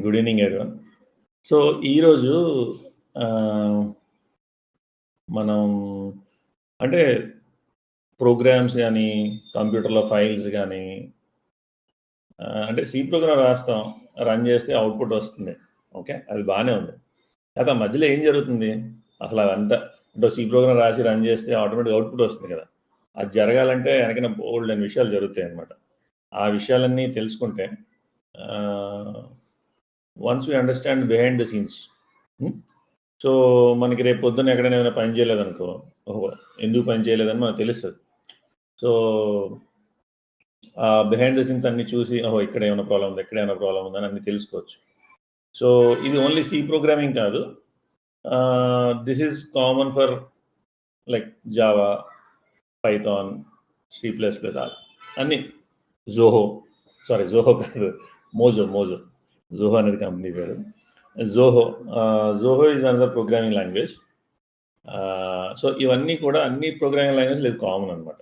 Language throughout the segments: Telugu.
Good evening everyone. సో, ఈరోజు మనం అంటే ప్రోగ్రామ్స్ గానీ, కంప్యూటర్‌లో ఫైల్స్ గానీ అంటే సి ప్రోగ్రామ్ రాస్తాం. రన్ చేస్తే అవుట్‌పుట్ వస్తుంది. ఓకే. అది బానే ఉంది. అయితే ఆ మధ్యలో ఏం జరుగుతుంది? అసలు అదంతా అంటే సి ప్రోగ్రామ్ రాసి రన్ చేస్తే ఆటోమేటిక్‌గా అవుట్‌పుట్ వస్తుంది కదా! అది జరగాలంటే వెనకన బోలెడన్ని విషయాలు జరుగుతాయన్నమాట. ఆ విషయాలన్నీ తెలుసుకుంటే once we understand behind the scenes. So, మనకి రేపు పొద్దున్న ఎక్కడైనా ఏమైనా పని చేయలేదనుకో, ఓహో! ఎందుకు పని చేయలేదని మనకు తెలుస్తది. సో, బిహైండ్ ద సీన్స్ అన్నీ చూసి, ఓహో! ఇక్కడ ఏమైనా ప్రాబ్లమ్ ఉందా? ఇక్కడ ఏమైనా ప్రాబ్లమ్ ఉందా? అని అన్నీ తెలుసుకోవచ్చు. సో, ఇది ఓన్లీ సి ప్రోగ్రామింగ్ కాదు. This is common for like Java, Python, C plus plus అన్నీ. జోహో జోహో కాదు. మోజో. జోహో అనేది కంపెనీ పేరు. జోహో is another programming language. So, ఇవన్నీ కూడా అన్ని ప్రోగ్రామింగ్ లాంగ్వేజ్‌లో ఇది కామన్ అనమాట.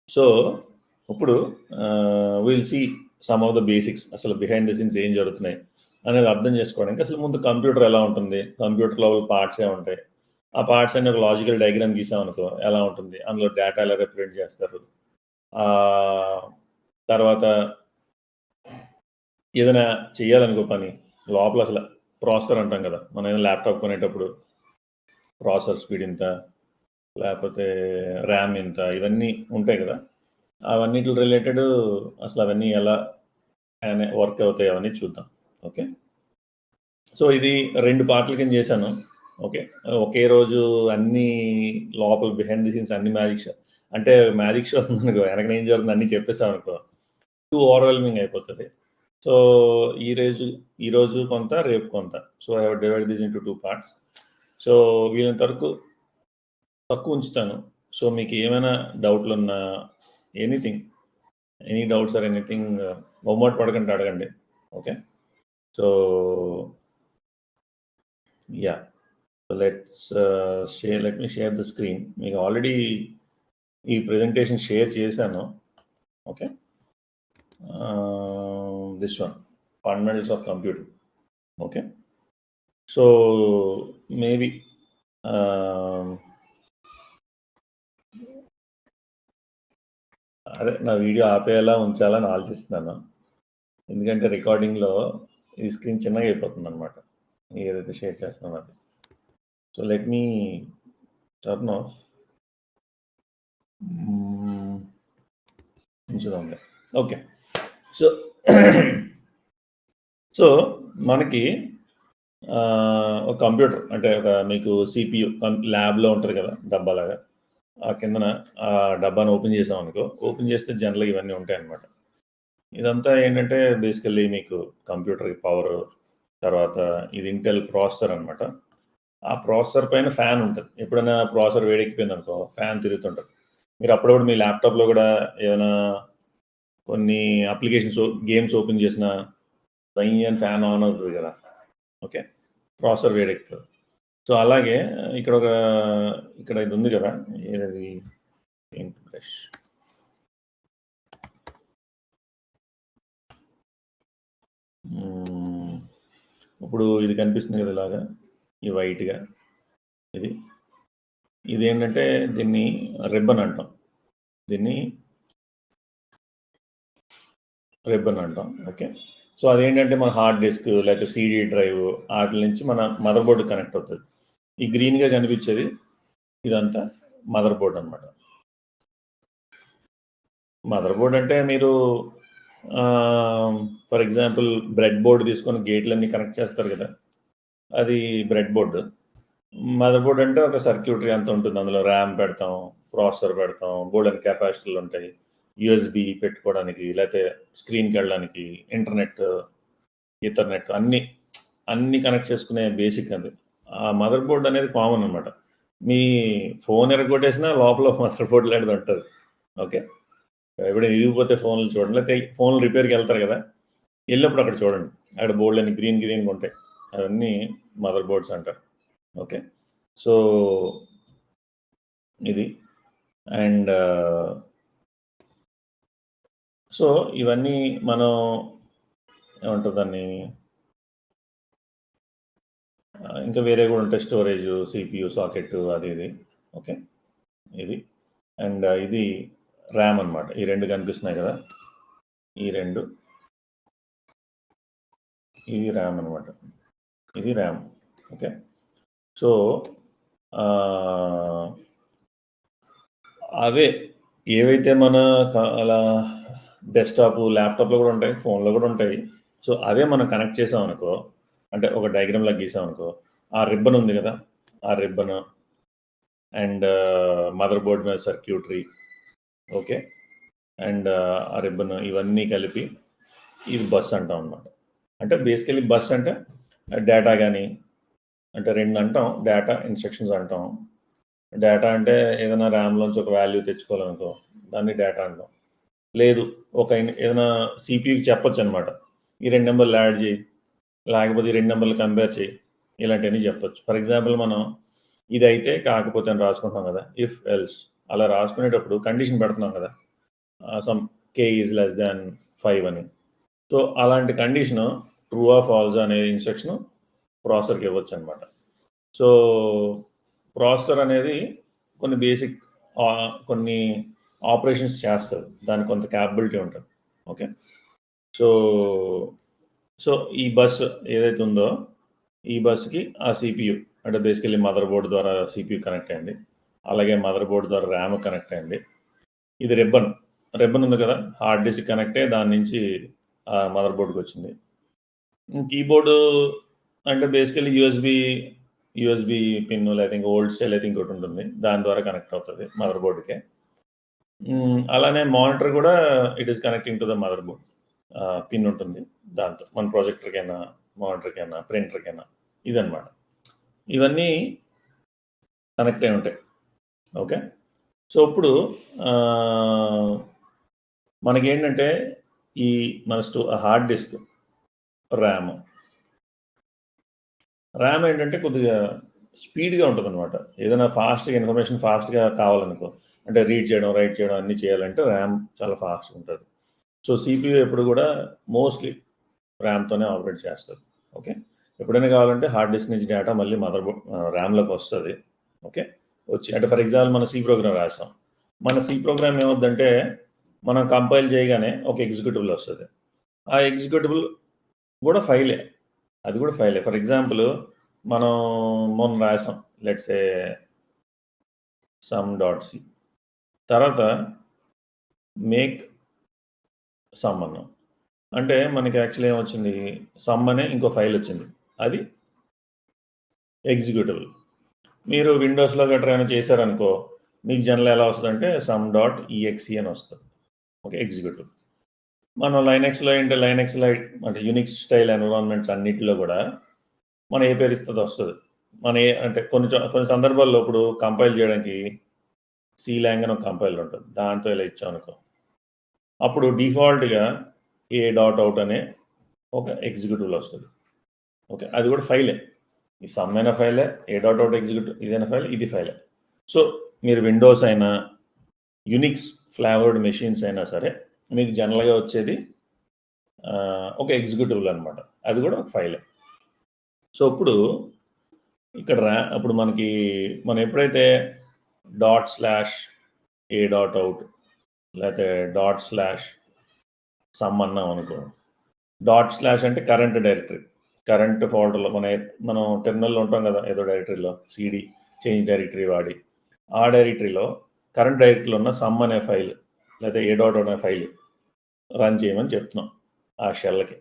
సో, ఇప్పుడు will see some of the basics. అసలు బిహైండ్ ద సీన్స్ ఏం జరుగుతున్నాయి అనేది అర్థం చేసుకోవడానికి అసలు ముందు కంప్యూటర్ ఎలా ఉంటుంది? కంప్యూటర్ లోపల పార్ట్స్ ఏముంటాయి? ఆ పార్ట్స్ అన్ని ఒక లాజికల్ డయాగ్రామ్ గీసామనుకో ఎలా ఉంటుంది? అందులో డేటా ఎలా రిప్రజెంట్ చేస్తారు? తర్వాత ఏదైనా చేయాలనుకో పని, లోపల అసలు ప్రాసెసర్ అంటాం కదా! మనం ఏదైనా ల్యాప్‌టాప్ కొనేటప్పుడు ప్రాసెసర్ స్పీడ్ ఇంత, లేకపోతే ర్యామ్ ఇంత, ఇవన్నీ ఉంటాయి కదా! అవన్నిటి రిలేటెడ్ అసలు అవన్నీ ఎలా వర్క్ అవుతాయి అవన్నీ చూద్దాం. ఓకే. సో, ఇది 2 పార్ట్‌ల కింద చేశాను. ఓకే. ఒకే రోజు అన్నీ లోపల బిహైండ్ ది సీన్స్ అన్ని మ్యాజిక్ షో అంటే మ్యాజిక్ షో ఉందనుకో వెనకన ఏం జరుగుతుందో అన్నీ చెప్పేసామనుకో టూ ఓవర్‌వెల్మింగ్ అయిపోతది. సో, ఈరోజు కొంత, రేపు కొంత. So, I have divided this into 2 parts. So, వీలైనంత వరకు తక్కువ ఉంచుతాను. సో, మీకు ఏమైనా డౌట్‌లున్నా anything, any doubts or anything మొహమాట పడకుండా అడగండి. Okay. So, yeah! Let me share the screen. మీకు ఆల్రెడీ ఈ ప్రెజెంటేషన్ షేర్ చేశాను. Okay. This one fundamentals of computer. Okay. So, maybe అదే నా వీడియో ఆపేయాలా ఉంచాలని ఆలోచిస్తున్నాను. ఎందుకంటే రికార్డింగ్‌లో ఈ స్క్రీన్ చిన్నగా అయిపోతుందనమాట. ఏదైతే షేర్ చేస్తున్నానో అది. So, let me turn off. ఉంచుదాంలే. ఓకే. సో, సో మనకి ఒక కంప్యూటర్ అంటే ఒక మీకు సిపియు ల్యాబ్‌లో ఉంటది కదా! డబ్బాలాగా. ఆ కిందన ఆ డబ్బాని ఓపెన్ చేసామనుకో, ఓపెన్ చేస్తే జనరల్‌గా ఇవన్నీ ఉంటాయన్నమాట. ఇదంతా ఏంటంటే బేసికల్లీ మీకు కంప్యూటర్‌కి పవరు, తర్వాత ఇది ఇంటెల్ ప్రాసెసర్ అనమాట. ఆ ప్రాసెసర్ పైన ఫ్యాన్ ఉంటది. ఎప్పుడైనా ప్రాసెసర్ వేడెక్కిపోయిందనుకో ఫ్యాన్ తిరుగుతుంటది. మీరు అప్పుడప్పుడు మీ ల్యాప్‌టాప్‌లో కూడా ఏమైనా కొన్ని అప్లికేషన్స్ గేమ్స్ ఓపెన్ చేసినా అని ఫ్యాన్ ఆన్ అవుతది కదా! ఓకే. ప్రాసెసర్ వేడెక్కుతది. సో, అలాగే ఇక్కడ ఇది ఉంది కదా! ఏదది పెయింట్ బ్రష్. ఇప్పుడు ఇది కనిపిస్తుంది కదా ఇలాగా ఈ వైట్‌గా ఇది. ఇదేంటంటే దీన్ని రిబ్బన్ అంటాం. దీన్ని రిబ్బన్ అంటాం. ఓకే. సో, అదేంటంటే మన హార్డ్ డిస్క్ లేకపోతే సీడీ డ్రైవ్ ఆటిల నుంచి మన మదర్ బోర్డ్ కనెక్ట్ అవుతది. ఈ గ్రీన్‌గా కనిపించేది ఇదంతా మదర్ బోర్డ్ అనమాట. మదర్ బోర్డ్ అంటే మీరు ఫర్ ఎగ్జాంపుల్ బ్రెడ్ బోర్డ్ తీసుకొని గేట్లన్నీ కనెక్ట్ చేస్తారు కదా! అది బ్రెడ్ బోర్డ్. మదర్ బోర్డ్ అంటే ఒక సర్క్యూటరీ అంత ఉంటుంది. అందులో ర్యామ్ పెడతాం, ప్రాసెసర్ పెడతాం, బోలెడన్ని కెపాసిటర్లు ఉంటాయి. యూఎస్‌బి పెట్టుకోవడానికి, లేతే స్క్రీన్‌కెళ్ళడానికి, ఇంటర్నెట్, ఈథర్నెట్ అన్నీ కనెక్ట్ చేసుకునే బేసిక్ అది. ఆ మదర్ బోర్డ్ అనేది కామన్ అనమాట. మీ ఫోన్ ఇరగ్గొట్టేసినా లోపల మదర్ బోర్డ్ లాంటిది ఉంటది. ఓకే. ఎప్పుడైనా ఇరిగిపోతే ఫోన్లు చూడండి. లేకపోతే ఫోన్లు రిపేర్‌కి వెళ్తారు కదా! ఎళ్ళినప్పుడు అక్కడ చూడండి. అక్కడ బోలెడన్ని గ్రీన్‌గా ఉంటాయి. అవన్నీ మదర్ బోర్డ్స్ అంటారు. ఓకే. సో, ఇది అండ్ సో, ఇవన్నీ మనం ఏమంటారు దాన్ని, ఇంకా వేరే కూడా ఉంటాయి, స్టోరేజ్, సిపియు, సాకెట్, అది ఇది. ఓకే, ఇది అండ్ ఇది ర్యామ్ అనమాట. ఈ రెండు కనిపిస్తున్నాయి కదా, ఈ రెండు, ఇది ర్యామ్ అనమాట, ఇది ర్యామ్. ఓకే, సో అవే ఏవైతే మన అలా డెస్క్టాప్, ల్యాప్టాప్లో కూడా ఉంటాయి, ఫోన్లో కూడా ఉంటాయి. సో అవే మనం కనెక్ట్ చేసాం అనుకో, అంటే ఒక డయాగ్రామ్లా గీసాం అనుకో, ఆ రిబ్బన్ ఉంది కదా, ఆ రిబ్బన్ అండ్ మదర్ బోర్డ్ మీద సర్క్యూటరీ, ఓకే, అండ్ ఆ రిబ్బన్, ఇవన్నీ కలిపి ఇది బస్ అంటాం అన్నమాట. అంటే బేసికలీ బస్ అంటే డేటా కానీ, అంటే రెండు అంటాం, డేటా, ఇన్స్ట్రక్షన్స్ అంటాం. డేటా అంటే ఏదైనా ర్యామ్లోంచి ఒక వాల్యూ తెచ్చుకోవాలనుకో, దాన్ని డేటా అంటాం. లేదు ఒక ఏదైనా సిపియూకి చెప్పొచ్చు అనమాట, ఈ రెండు నెంబర్లు యాడ్ చేయి, లేకపోతే ఈ రెండు నెంబర్లు కంపేర్ చేయి, ఇలాంటివన్నీ చెప్పొచ్చు. ఫర్ ఎగ్జాంపుల్ మనం ఇది అయితే కాకపోతే అని రాసుకుంటాం కదా, ఇఫ్ ఎల్స్, అలా రాసుకునేటప్పుడు కండిషన్ పెడుతున్నాం కదా, some k is less than 5 అని. సో అలాంటి కండిషను ట్రూ ఆర్ ఫాల్స్ అనే ఇన్స్ట్రక్షన్ ప్రాసెసర్కి ఇవ్వచ్చు అనమాట. సో ప్రాసెసర్ అనేది కొన్ని బేసిక్ కొన్ని ఆపరేషన్స్ చేస్తుంది, దానికి కొంత క్యాపబిలిటీ ఉంటుంది. ఓకే, సో సో ఈ బస్ ఏదైతే ఉందో, ఈ బస్కి ఆ సిపియు, అంటే బేసికలీ మదర్ బోర్డ్ ద్వారా సిపియు కనెక్ట్ అయింది, అలాగే మదర్ బోర్డ్ ద్వారా ర్యామ్ కనెక్ట్ అయింది. ఇది రిబ్బన్ ఉంది కదా, హార్డ్ డిస్క్ కనెక్ట్ అయ్యి దాని నుంచి మదర్ బోర్డ్కి వచ్చింది. కీబోర్డు అంటే బేసికలీ యూఎస్బి పిన్, లేదా ఇంకా ఓల్డ్ స్టైల్ అయితే ఇంకోటి ఉంటుంది, దాని ద్వారా కనెక్ట్ అవుతుంది మదర్ బోర్డ్కే. అలానే మానిటర్ కూడా it is connecting to the mother board, pin ఉంటుంది దాంతో, మన ప్రాజెక్టర్కైనా, మానిటర్కైనా, ప్రింటర్కైనా, ఇదన్నమాట. ఇవన్నీ కనెక్ట్ అయి ఉంటాయి. ఓకే, సో ఇప్పుడు మనకేంటంటే ఈ మన హార్డ్ డిస్క్, ర్యామ్ ఏంటంటే కొద్దిగా స్పీడ్గా ఉంటుంది అనమాట. ఏదైనా ఫాస్ట్గా ఇన్ఫర్మేషన్ ఫాస్ట్గా కావాలనుకో, అంటే రీడ్ చేయడం, రైట్ చేయడం అన్నీ చేయాలంటే ర్యామ్ చాలా ఫాస్ట్గా ఉంటుంది. సో సిపియు ఎప్పుడు కూడా మోస్ట్లీ ర్యామ్తోనే ఆపరేట్ చేస్తుంది. ఓకే, ఎప్పుడైనా కావాలంటే హార్డ్ డిస్క్ నుంచి డేటా మళ్ళీ మదర్ బోర్డ్ ర్యామ్లోకి వస్తుంది. ఓకే, వచ్చి అంటే ఫర్ ఎగ్జాంపుల్ మన సి ప్రోగ్రామ్ రాసాం, మన సి ప్రోగ్రామ్ ఏమవుద్దంటే మనం కంపైల్ చేయగానే ఒక ఎగ్జిక్యూటిబుల్ వస్తుంది, ఆ ఎగ్జిక్యూటిబుల్ కూడా ఫైలే, అది కూడా ఫైలే. ఫర్ ఎగ్జాంపుల్ మనం మొన్న రాసాం, లెట్స్ ఏ sum.c, తర్వాత మేక్ సమ్ అన్నాం, అంటే మనకి యాక్చువల్లీ ఏమొచ్చింది, సమ్ అనే ఇంకో ఫైల్ వచ్చింది, అది ఎగ్జిక్యూటిబుల్. మీరు విండోస్లో గట్రా ఏమైనా చేశారనుకో, మీకు జనరల్ ఎలా వస్తుందంటే sum.exe అని వస్తుంది, ఓకే, ఎగ్జిక్యూటివ్. మనం లైనెక్స్లో అంటే యూనిక్స్ స్టైల్ ఎన్విరాన్మెంట్స్ అన్నిటిలో కూడా మనం ఏ పేరు ఇస్తుందో వస్తుంది. మన అంటే కొన్ని సందర్భాల్లో ఇప్పుడు కంపైల్ చేయడానికి సీలాంగ్ అని ఒక కంపైలర్ ఉంటుంది, దాంతో ఇలా ఇచ్చాం అనుకో, అప్పుడు డిఫాల్ట్గా a.out అనే ఒక ఎగ్జిక్యూటివ్ వస్తుంది. ఓకే, అది కూడా ఫైలే, ఈ సమ్ అయిన ఫైలే, a.out ఎగ్జిక్యూటివ్ ఇదైనా ఫైల్, ఇది ఫైలే. సో మీరు విండోస్ అయినా, యునిక్స్ ఫ్లేవర్డ్ మెషిన్స్ అయినా సరే, మీకు జనరల్గా వచ్చేది ఒక ఎగ్జిక్యూటివ్ అనమాట, అది కూడా ఒక ఫైలే. సో ఇప్పుడు ఇక్కడ అప్పుడు మనం ఎప్పుడైతే ./a.out లేకపోతే ./sum అన్నాం అనుకో, ./ అంటే కరెంట్ డైరెక్టరీ, కరెంట్ ఫోల్డర్లో మనం టెర్మినల్లో ఉంటాం కదా, ఏదో డైరెక్టరీలో సిడి చేంజ్ డైరెక్టరీ వాడి, ఆ డైరెక్టరీలో కరెంట్ డైరెక్టరీలో ఉన్న సమ్ అనే ఫైల్ లేదా a.out అనే ఫైల్ రన్ చేయమని చెప్తున్నాం ఆ షెల్కి.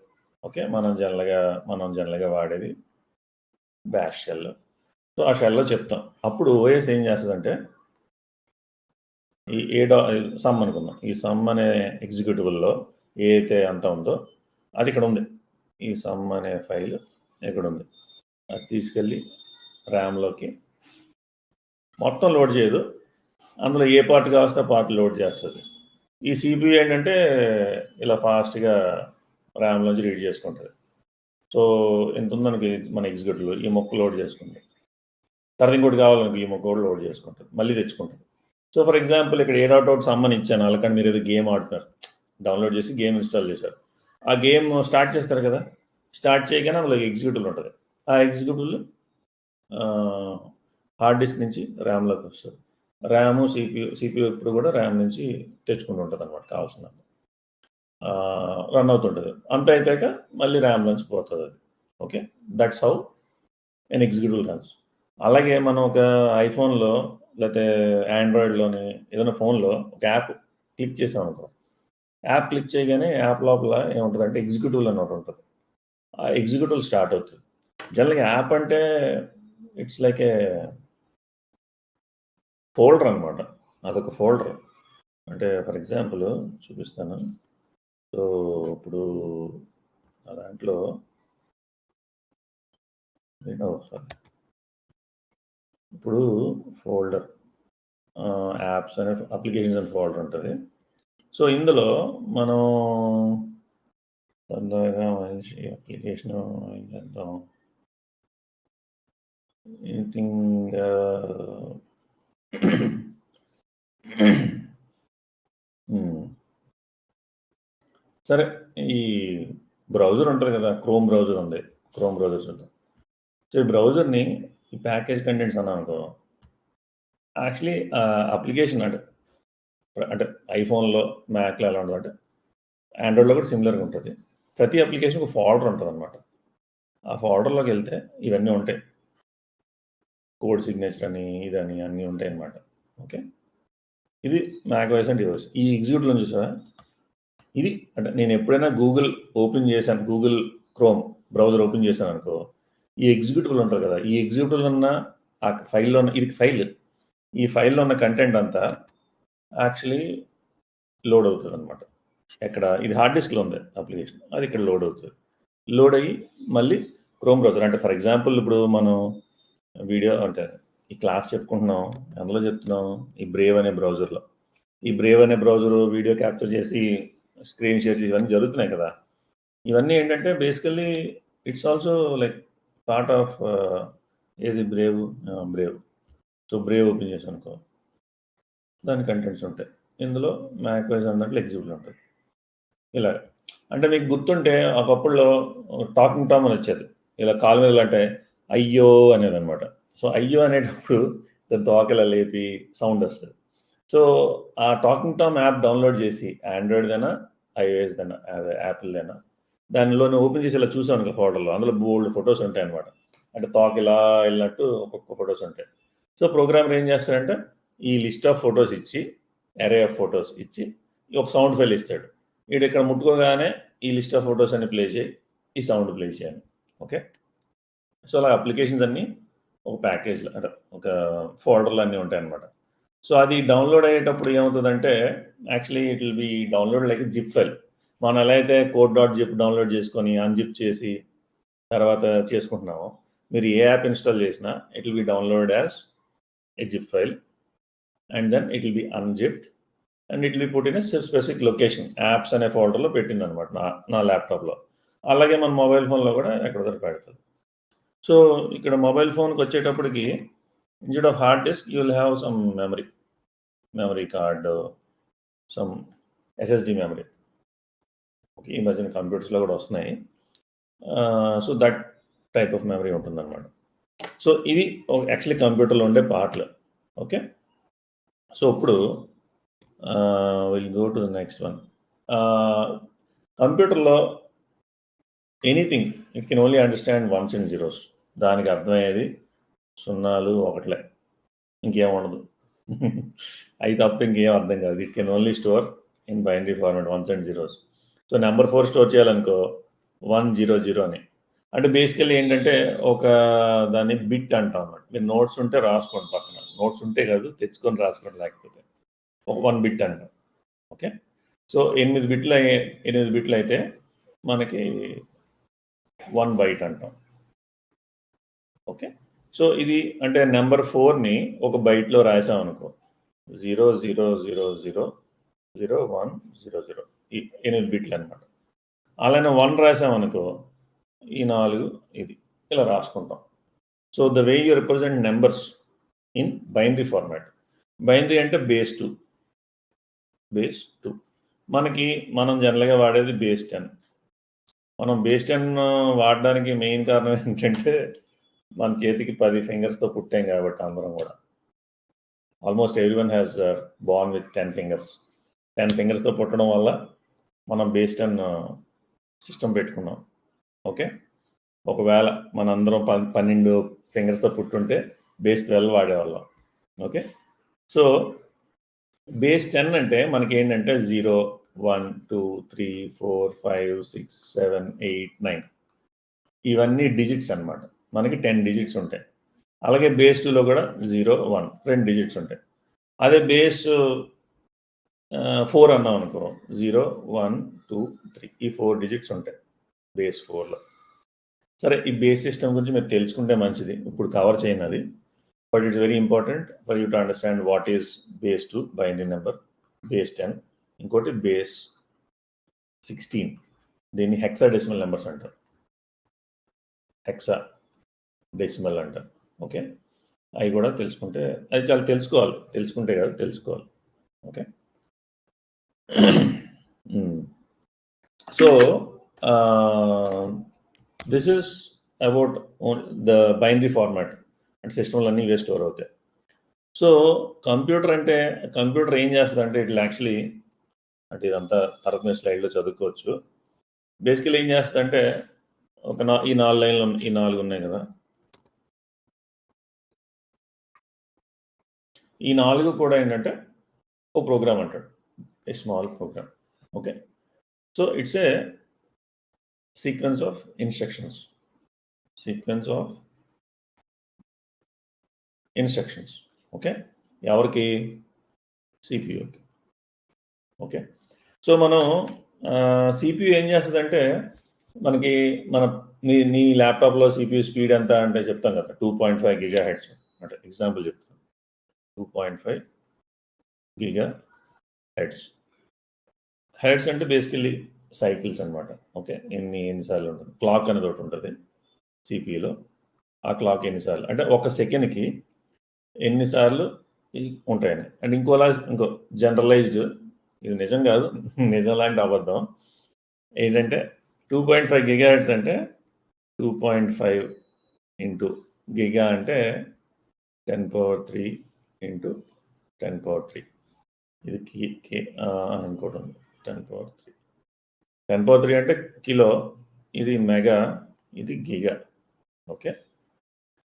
ఓకే, మనం జనరల్గా వాడేది బ్యాష్ షెల్. సో ఆ షెల్లో చెప్తాం. అప్పుడు ఓఎస్ ఏం చేస్తుందంటే ఈ సమ్ అనుకుందాం, ఈ సమ్ అనే ఎగ్జిక్యూటిబుల్లో ఏ అయితే అంత ఉందో అది ఇక్కడ ఉంది, ఈ సమ్ అనే ఫైల్ ఇక్కడ ఉంది, అది తీసుకెళ్ళి ర్యామ్లోకి మొత్తం లోడ్ చేయదు, అందులో ఏ పార్ట్ కావస్తే ఆ పార్ట్ లోడ్ చేస్తుంది. ఈ సిపియు ఏంటంటే ఇలా ఫాస్ట్గా ర్యామ్లోంచి రీడ్ చేసుకుంటుంది. సో ఎంత ఉందనుకో మన ఎగ్జిక్యూటివ్లో, ఈ మొక్క లోడ్ చేసుకుంటుంది, తర్వాత ఇంకోటి కావాలనుకో ఈ మొక్క కూడా లోడ్ చేసుకుంటుంది, మళ్ళీ తెచ్చుకుంటుంది. సో ఫర్ ఎగ్జాంపుల్ ఇక్కడ a.out సమ్ అని ఇచ్చాను, అలాగని మీరు ఏదో గేమ్ ఆడుతున్నారు, డౌన్లోడ్ చేసి గేమ్ ఇన్స్టాల్ చేశారు, ఆ గేమ్ స్టార్ట్ చేస్తారు కదా, స్టార్ట్ చేయగానే అందులో ఎగ్జిక్యూటివ్ ఉంటుంది. ఆ ఎగ్జిక్యూటివ్ హార్డ్ డిస్క్ నుంచి ర్యామ్లోకి వస్తుంది. ర్యాము సిపియూ ఇప్పుడు కూడా ర్యామ్ నుంచి తెచ్చుకుంటూ ఉంటుంది అనమాట కావాల్సిన రన్ అవుతుంటుంది. అంత అయిపోయాక మళ్ళీ ర్యామ్ నుంచి పోతుంది అది. Okay, that's how an executive runs. అలాగే మనం ఒక ఐఫోన్లో లేకపోతే ఆండ్రాయిడ్లోని ఏదైనా ఫోన్లో ఒక యాప్ క్లిక్ చేసాం అనుకో, యాప్ క్లిక్ చేయగానే యాప్ లోపల ఏముంటుందంటే ఎగ్జిక్యూటివ్ అని ఒకటి ఉంటుంది. ఆ ఎగ్జిక్యూటివ్ స్టార్ట్ అవుతుంది. జనరల్గా యాప్ అంటే ఇట్స్ లైక్ ఏ ఫోల్డర్ అనమాట. అదొక ఫోల్డర్. అంటే ఫర్ ఎగ్జాంపుల్ చూపిస్తాను. సో ఇప్పుడు దాంట్లో ఇప్పుడు ఫోల్డర్ యాప్స్ అనే అప్లికేషన్స్ అనే ఫోల్డర్ ఉంటుంది. సో ఇందులో మనం తొందరగా మంచి అప్లికేషన్ ఏం చేద్దాం, ఎనీథింగ్ సరే, ఈ బ్రౌజర్ ఉంటుంది కదా, క్రోమ్ బ్రౌజర్ ఉంది, క్రోమ్ బ్రౌజర్స్ ఉంటుంది. సో ఈ బ్రౌజర్ని ఈ ప్యాకేజ్ కంటెంట్స్ అన్నాను అనుకో, యాక్చువల్లీ అప్లికేషన్ అంటే ఐఫోన్లో మ్యాక్లో ఎలా ఉంటుంది అంటే ఆండ్రాయిడ్లో కూడా సిమిలర్గా ఉంటుంది. ప్రతి అప్లికేషన్ ఒక ఫోల్డర్ ఉంటుంది అనమాట. ఆ ఫోల్డర్లోకి వెళ్తే ఇవన్నీ ఉంటాయి, కోడ్ సిగ్నేచర్ అని ఇదని అన్నీ ఉంటాయి అన్నమాట. ఓకే, ఇది మ్యాక్ ఓఎస్ అండ్ డివోస్. ఈ ఎగ్జిక్యూటివ్ నుంచి చూసారా, ఇది అంటే నేను ఎప్పుడైనా గూగుల్ ఓపెన్ చేశాను, గూగుల్ క్రోమ్ బ్రౌజర్ ఓపెన్ చేశాను అనుకో, ఈ ఎగ్జిక్యూటివ్లు ఉంటుంది కదా, ఈ ఎగ్జిక్యూటివ్లో ఉన్న ఆ ఫైల్లో ఉన్న, ఇది ఫైల్, ఈ ఫైల్లో ఉన్న కంటెంట్ అంతా యాక్చువల్లీ లోడ్ అవుతుంది అనమాట. ఎక్కడ ఇది హార్డ్ డిస్క్లో ఉంది అప్లికేషన్, అది ఇక్కడ లోడ్ అవుతుంది. లోడ్ అయ్యి మళ్ళీ క్రోమ్ బ్రౌజర్, అంటే ఫర్ ఎగ్జాంపుల్ ఇప్పుడు మనం వీడియో అంటే ఈ క్లాస్ చెప్పుకుంటున్నాం, అందులో చెప్తున్నాం ఈ బ్రేవ్ అనే బ్రౌజర్లో. ఈ బ్రేవ్ అనే బ్రౌజర్ వీడియో క్యాప్చర్ చేసి స్క్రీన్ షేర్ చేసి ఇవన్నీ జరుగుతున్నాయి కదా. ఇవన్నీ ఏంటంటే basically it's also like part of ఏది బ్రేవ్. సో బ్రేవ్ ఓపెన్ చేసి అనుకో, దాని కంటెంట్స్ ఉంటాయి. ఇందులో మ్యాక్ వైజ్ అన్నట్లు ఎగ్జిక్యూటివ్ ఉంటుంది. ఇలా అంటే మీకు గుర్తుంటే ఒకప్పుడులో టాకింగ్ టామ్ అని వచ్చేది, ఇలా కాలు మీద అంటే అయ్యో అనేది అనమాట. సో అయ్యో అనేటప్పుడు తోక ఇలా లేపి సౌండ్ వస్తుంది. సో ఆ టాకింగ్ టామ్ యాప్ డౌన్లోడ్ చేసి ఆండ్రాయిడ్ దైనా ఐఓఎస్ దైనా యాపిల్ దైనా దానిలోనే ఓపెన్ చేసి ఇలా చూసాను ఒక ఫోటోలో, అందులో బోల్డ్ ఫొటోస్ ఉంటాయి అనమాట. అంటే తోక ఇలా వెళ్ళినట్టు ఒక్కొక్క ఫొటోస్ ఉంటాయి. సో ప్రోగ్రామర్ ఏం చేస్తాడంటే ఈ లిస్ట్ ఆఫ్ ఫొటోస్ ఇచ్చి, అరే ఆఫ్ ఫొటోస్ ఇచ్చి ఒక సౌండ్ ఫైల్ ఇస్తాడు. వీడు ఇక్కడ ముట్టుకోగానే ఈ లిస్ట్ ఆఫ్ ఫొటోస్ అన్ని ప్లే చేయి, ఈ సౌండ్ ప్లే చేయాలి. ఓకే, సో అలా అప్లికేషన్స్ అన్నీ ఒక ప్యాకేజ్లో అంటే ఒక ఫోల్డర్లు అన్నీ ఉంటాయి అన్నమాట. సో అది డౌన్లోడ్ అయ్యేటప్పుడు ఏమవుతుందంటే actually it will be download like zip file. మనం ఎలా అయితే code.zip డౌన్లోడ్ చేసుకొని అన్జిప్ చేసి తర్వాత చేసుకుంటున్నామో, మీరు ఏ యాప్ ఇన్స్టాల్ చేసినా it will be download as a zip file and then it will be unzipped and it will be put in specific location, apps అనే ఫోల్డర్లో పెట్టింది అనమాట నా ల్యాప్టాప్లో. అలాగే మన మొబైల్ ఫోన్లో కూడా ఎక్కడ దగ్గర పెడుతుంది. సో ఇక్కడ మొబైల్ ఫోన్కి వచ్చేటప్పటికి instead of hard disk you will have some memory card, some SSD memory. Okay, ఈ మధ్యన కంప్యూటర్స్లో కూడా వస్తున్నాయి. So that type of memory ఉంటుందన్నమాట. సో ఇవి యాక్చువల్లీ కంప్యూటర్లో ఉండే పార్ట్లు. ఓకే, సో ఇప్పుడు will go to the next one. కంప్యూటర్లో anything it can only understand ones and zeros. దానికి అర్థమయ్యేది సున్నాలు ఒకట్లే, ఇంకేం ఉండదు. అవి తప్ప ఇంకేం అర్థం కాదు. It can only store in binary format ones and zeros. So number 4 store చేయాలనుకో 100 అని. అంటే బేసికల్లీ ఏంటంటే ఒక దాన్ని బిట్ అంటాం అన్నమాట. మీరు నోట్స్ ఉంటే రాసుకోండి, పక్కన నోట్స్ ఉంటే కాదు తెచ్చుకొని రాసుకోండి, లేకపోతే ఒక 1 బిట్ అంటాం. ఓకే, సో 8 బిట్లు అయితే మనకి 1 బైట్ అంటాం. ఓకే, సో ఇది అంటే నెంబర్ 4ని ఒక బైట్లో రాసాం అనుకో, 00000100, ఈ 8 బిట్లు అనమాట. అలానే 1 రాసామనుకో ఈ 4 ఇది ఇలా రాసుకుంటాం. So the way you represent numbers in binary format. Binary అంటే బేస్ 2. మనం జనరల్గా వాడేది బేస్ 10. మనం బేస్ 10 వాడడానికి మెయిన్ కారణం ఏంటంటే మన చేతికి 10 ఫింగర్స్తో పుట్టాం కాబట్టి అందరం కూడా almost everyone has born with 10 fingers. 10 ఫింగర్స్తో పుట్టడం వల్ల మనం బేస్ 10 సిస్టమ్ పెట్టుకున్నాం. ఓకే, ఒకవేళ మనందరం 12 ఫింగర్స్తో పుట్టుంటే బేస్ 12 వాడేవాళ్ళం. ఓకే, సో బేస్ 10 అంటే మనకి ఏంటంటే 0, 1, 2, 3, 4, 5, 6, 7, 8, 9 ఇవన్నీ డిజిట్స్ అన్నమాట. మనకి 10 డిజిట్స్ ఉంటాయి. అలాగే బేస్ 2లో కూడా 0, 1 2 డిజిట్స్ ఉంటాయి. అదే బేస్ 4 అన్నాం అనుకో, 0, 1, 2, 3 ఈ 4 డిజిట్స్ ఉంటాయి బేస్ 4లో. సరే, ఈ బేస్ సిస్టమ్ గురించి మీరు తెలుసుకుంటే మంచిది, ఇప్పుడు కవర్ చేయను అది. But it's very important for you to understand what is base 2 binary number, base 10, ఇంకోటి బేస్ 16. దీన్ని హెక్సాడెసిమల్ నెంబర్స్ అంటారు, హెక్సా డెసిమల్ అంటారు. ఓకే, అవి కూడా తెలుసుకుంటే, అది చాలా తెలుసుకోవాలి, తెలుసుకుంటే కాదు తెలుసుకోవాలి. Okay, so this is about the binary format అంటే సిస్టమ్లు అన్నీ ఇవే స్టోర్ అవుతాయి. సో కంప్యూటర్ అంటే, కంప్యూటర్ ఏం చేస్తుంది అంటే ఇట్లా యాక్చువల్లీ అంటే ఇదంతా తర్వాత మీరు స్లైడ్లో చదువుకోవచ్చు. బేసికలీ ఏం చేస్తుందంటే ఈ 4 లైన్లు ఈ 4 ఉన్నాయి కదా, ఈ 4 కూడా ఏంటంటే ఒక ప్రోగ్రామ్ అంటాడు, a small program. Okay, so it's a sequence of instructions, okay, ఎవరికి? సిపియూకి. ఓకే, సో మనం సిపియూ ఏం చేస్తుందంటే మనకి నీ ల్యాప్టాప్లో సిపియూ స్పీడ్ ఎంత అంటే చెప్తాం కదా, 2.5 GHz అంటే ఎగ్జాంపుల్ చెప్తాను, 2.5 GHz. హెడ్స్ అంటే బేసికలీ సైకిల్స్ అనమాట. ఓకే, ఎన్నిసార్లు ఉంటుంది, క్లాక్ అనేది ఒకటి ఉంటుంది సిపియూలో. ఆ క్లాక్ ఎన్నిసార్లు అంటే ఒక సెకండ్కి ఎన్నిసార్లు ఉంటాయని. అండ్ ఇంకో జనరలైజ్డ్, ఇది నిజం కాదు, నిజం లాంటి అబద్ధం ఏంటంటే 2.5 GHz అంటే 2.5 ఇంటూ గిగా అంటే 10^3 ఇంటూ 10^3. ఇది ఇంకోటి ఉంది 10^3. 10^3 అంటే కిలో, ఇది మెగా, ఇది giga. Okay,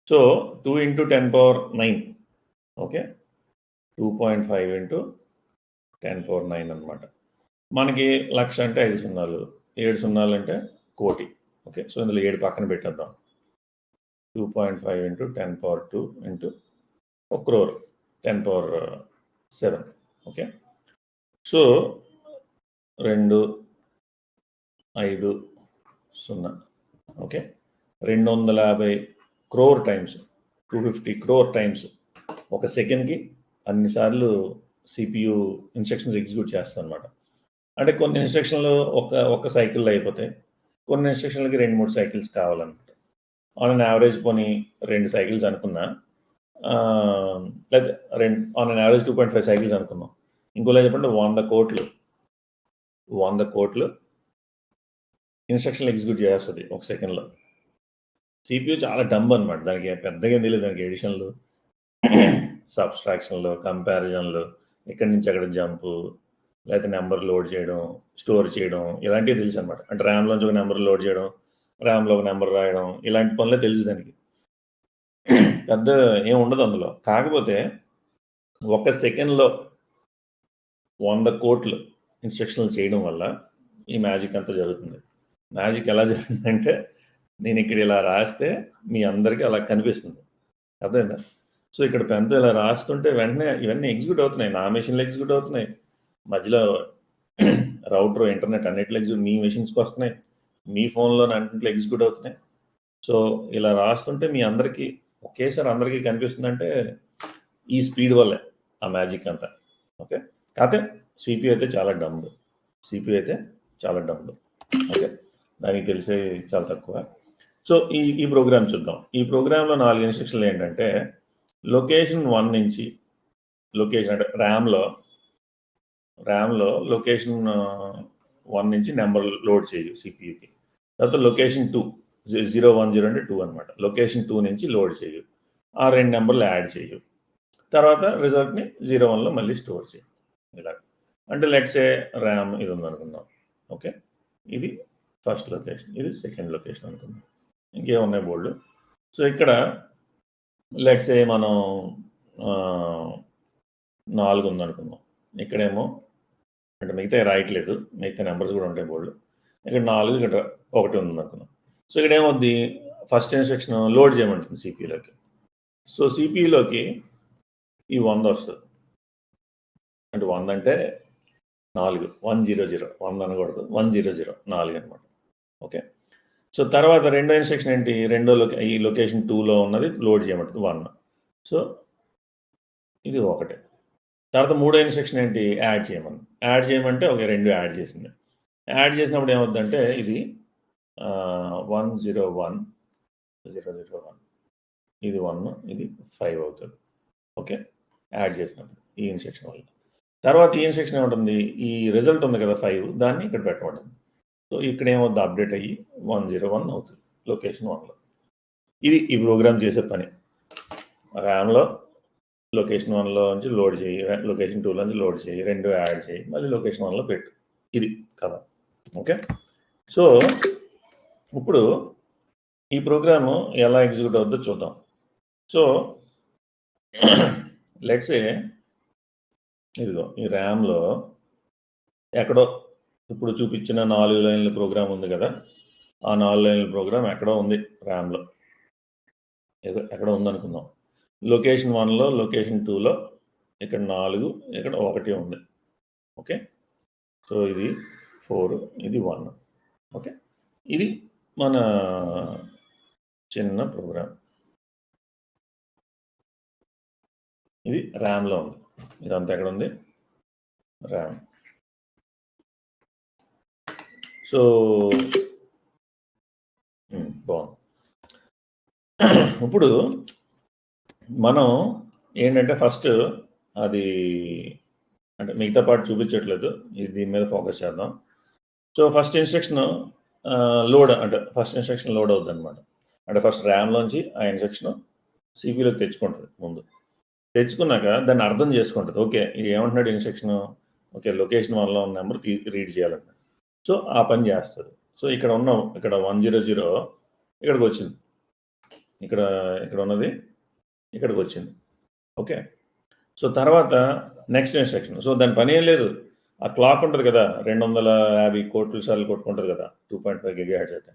so 2 into 10^9. Okay, 2.5 into 10^9 అనమాట. మనకి 1,00,000 అంటే 5 సున్నాలు, 7 సున్నాలు అంటే కోటి. ఓకే, సో ఇందులో 7 పక్కన పెట్టేద్దాం. 2.5 into 10^2 into 1 crore, 10^7. Okay, so 250. Okay, 250 crore times, 250 crore times ఒక సెకండ్కి అన్నిసార్లు సిపియు ఇన్స్ట్రక్షన్స్ ఎగ్జిక్యూట్ చేస్తాను అనమాట. అంటే కొన్ని ఇన్స్ట్రక్షన్లు ఒక సైకిల్లో అయిపోతాయి, కొన్ని ఇన్స్ట్రక్షన్లకి 2-3 సైకిల్స్ కావాలన్నమాట. ఆన్ అన్ యావరేజ్ పోనీ 2 సైకిల్స్ అనుకున్నా, లేదా ఆన్ అన్ యావరేజ్ 2.5 సైకిల్స్ అనుకున్నాం. ఇంకోలా చెప్పండి, 100 కోట్లు ఇన్స్ట్రక్షన్లు ఎగ్జిక్యూట్ చేస్తుంది ఒక సెకండ్లో. సిపియు చాలా డంబ్ అనమాట, దానికి పెద్దగా తెలియదు. దానికి ఎడిషన్లు, సబ్స్ట్రాక్షన్లు, కంపారిజన్లు, ఎక్కడి నుంచి అక్కడ జంపు, లేకపోతే నెంబర్ లోడ్ చేయడం, స్టోర్ చేయడం, ఇలాంటివి తెలుసు అనమాట. అంటే ర్యామ్లోంచి ఒక నెంబర్ లోడ్ చేయడం, ర్యామ్లో ఒక నెంబర్ రాయడం, ఇలాంటి పనులే తెలుసు దానికి. పెద్ద ఏం ఉండదు అందులో. కాకపోతే ఒక సెకండ్లో 100 కోట్లు ఇన్స్ట్రక్షన్లు చేయడం వల్ల ఈ మ్యాజిక్ అంతా జరుగుతుంది. మ్యాజిక్ ఎలా జరుగుతుందంటే, నేను ఇక్కడ ఇలా రాస్తే మీ అందరికీ అలా కనిపిస్తుంది, అర్థమైందా? సో ఇక్కడ పెన్తో ఇలా రాస్తుంటే వెంటనే ఇవన్నీ ఎగ్జిక్యూట్ అవుతున్నాయి, నా మెషిన్లో ఎగ్జిక్యూట్ అవుతున్నాయి, మధ్యలో రౌటర్, ఇంటర్నెట్ అన్నిట్లో ఎగ్జిక్యూట్, మీ మెషిన్స్కి వస్తున్నాయి, మీ ఫోన్లో అన్నింటిలో ఎగ్జిక్యూట్ అవుతున్నాయి. సో ఇలా రాస్తుంటే మీ అందరికీ ఒకేసారి అందరికీ కనిపిస్తుందంటే ఈ స్పీడ్ వల్లే ఆ మ్యాజిక్ అంతా. ఓకే, కాకపోతే సిపియు అయితే చాలా డంబ్, ఓకే, దానికి తెలిసే చాలా తక్కువ. సో ఈ ప్రోగ్రామ్ చూద్దాం. ఈ ప్రోగ్రాంలో 4 ఇన్స్ట్రక్షన్లు ఏంటంటే, లొకేషన్ 1 నుంచి, లొకేషన్ అంటే ర్యామ్లో లొకేషన్ 1 నుంచి నెంబర్ లోడ్ చేయు సిపియుకి. తర్వాత లొకేషన్ 2 010 అంటే 2 అనమాట. లొకేషన్ 2 నుంచి లోడ్ చేయు. ఆ 2 నెంబర్లు యాడ్ చేయు. తర్వాత రిజల్ట్‌ని 01లో మళ్ళీ స్టోర్ చేయి. ఇలా. అంటే లెట్స్ సే ర్యామ్ ఇది ఉందనుకుందాం. ఓకే. ఇది ఫస్ట్ లొకేషన్. ఇది సెకండ్ లొకేషన్ అనుకుందాం. ఇంకేమున్నాయి బోల్డు. సో ఇక్కడ లెట్స్ సే మనం 4 ఉందనుకుందాం. ఇక్కడేమో అంటే మిగతావి రాయట్లేదు. మిగతా నెంబర్స్ కూడా ఉంటాయి బోల్డు. ఇక్కడ 4 ఇక్కడ 1 ఉందనుకుందాం. సో ఇక్కడ ఏమవుద్ది, ఫస్ట్ ఇన్స్ట్రక్షన్ లోడ్ చేయమంటుంది సిపియూలోకి. సో సిపియూలోకి ఈ 100 వస్తుంది. అంటే 100 అంటే 4 100 100 అనకూడదు. 100 4 అనమాట. ఓకే. సో తర్వాత రెండో ఇన్స్ట్రక్షన్ ఏంటి, ఈ లొకేషన్ 2లో ఉన్నది లోడ్ చేయమంటుంది 1. సో ఇది 1. తర్వాత మూడో ఇన్స్ట్రక్షన్ ఏంటి, యాడ్ చేయమని. యాడ్ చేయమంటే ఒక 2 యాడ్ చేసింది. యాడ్ చేసినప్పుడు ఏమవుద్దంటే ఇది 101 001 ఇది 1 ఇది 5 అవుతుంది. ఓకే. యాడ్ చేసినప్పుడు ఈ ఇన్స్ట్రక్షన్ వల్ల. తర్వాత ఈ ఇన్స్ట్రక్షన్ ఏముంటుంది, ఈ రిజల్ట్ ఉంది కదా 5 దాన్ని ఇక్కడ పెట్టమంటుంది. సో ఇక్కడ ఏమవుద్ది, అప్డేట్ అయ్యి 101 అవుతుంది లొకేషన్ 1లో. ఇది ఈ ప్రోగ్రామ్ చేసే పని. ర్యామ్లో లొకేషన్ 1లో నుంచి లోడ్ చేయి, లొకేషన్ 2లో నుంచి లోడ్ చేయి, 2 యాడ్ చేయి, మళ్ళీ లొకేషన్ 1లో పెట్టు. ఇది కదా. ఓకే. సో ఇప్పుడు ఈ ప్రోగ్రాము ఎలా ఎగ్జిక్యూట్ అవుతుందో చూద్దాం. సో లెట్స్ ఏ ఇదిగో ఈ ర్యామ్లో ఎక్కడో ఇప్పుడు చూపించిన 4 లైన్ల ప్రోగ్రామ్ ఉంది కదా, ఆ 4 లైన్ల ప్రోగ్రామ్ ఎక్కడో ఉంది ర్యామ్లో, ఎక్కడో ఉందనుకుందాం. లొకేషన్ 1లో లొకేషన్ 2లో ఇక్కడ 4 ఇక్కడ 1 ఉంది. ఓకే. సో ఇది 4 ఇది 1. ఓకే. ఇది మన చిన్న ప్రోగ్రామ్. ఇది ర్యామ్లో ఉంది. ఇదంతా ఎక్కడ ఉంది, ర్యామ్. సో బాగుంది. ఇప్పుడు మనం ఏంటంటే ఫస్ట్ అది అంటే మిగతా పార్ట్ చూపించట్లేదు, ఇది దీని మీద ఫోకస్ చేద్దాం. సో ఫస్ట్ ఇన్స్ట్రక్షన్ లోడ్, అంటే ఫస్ట్ ఇన్స్ట్రక్షన్ లోడ్ అవుతుంది అనమాట. అంటే ఫస్ట్ ర్యామ్లోంచి ఆ ఇన్స్ట్రక్షన్ సిపిలోకి తెచ్చుకుంటుంది. ముందు తెచ్చుకున్నాక దాన్ని అర్థం చేసుకుంటుంది. ఓకే, ఇది ఏమంటున్నాడు ఇన్స్ట్రక్షన్, ఓకే లొకేషన్ 1లో ఉన్న నెంబర్ రీడ్ చేయాలంట. సో ఆ పని చేస్తుంది. సో ఇక్కడ 100 ఇక్కడికి వచ్చింది, ఇక్కడ ఉన్నది ఇక్కడికి వచ్చింది. ఓకే. సో తర్వాత నెక్స్ట్ ఇన్స్ట్రక్షన్. సో దాని పని ఏం లేదు, ఆ క్లాక్ ఉంటుంది కదా 250 కోట్ల సార్లు కొట్టుకుంటుంది కదా 2.5 GHz అయితే.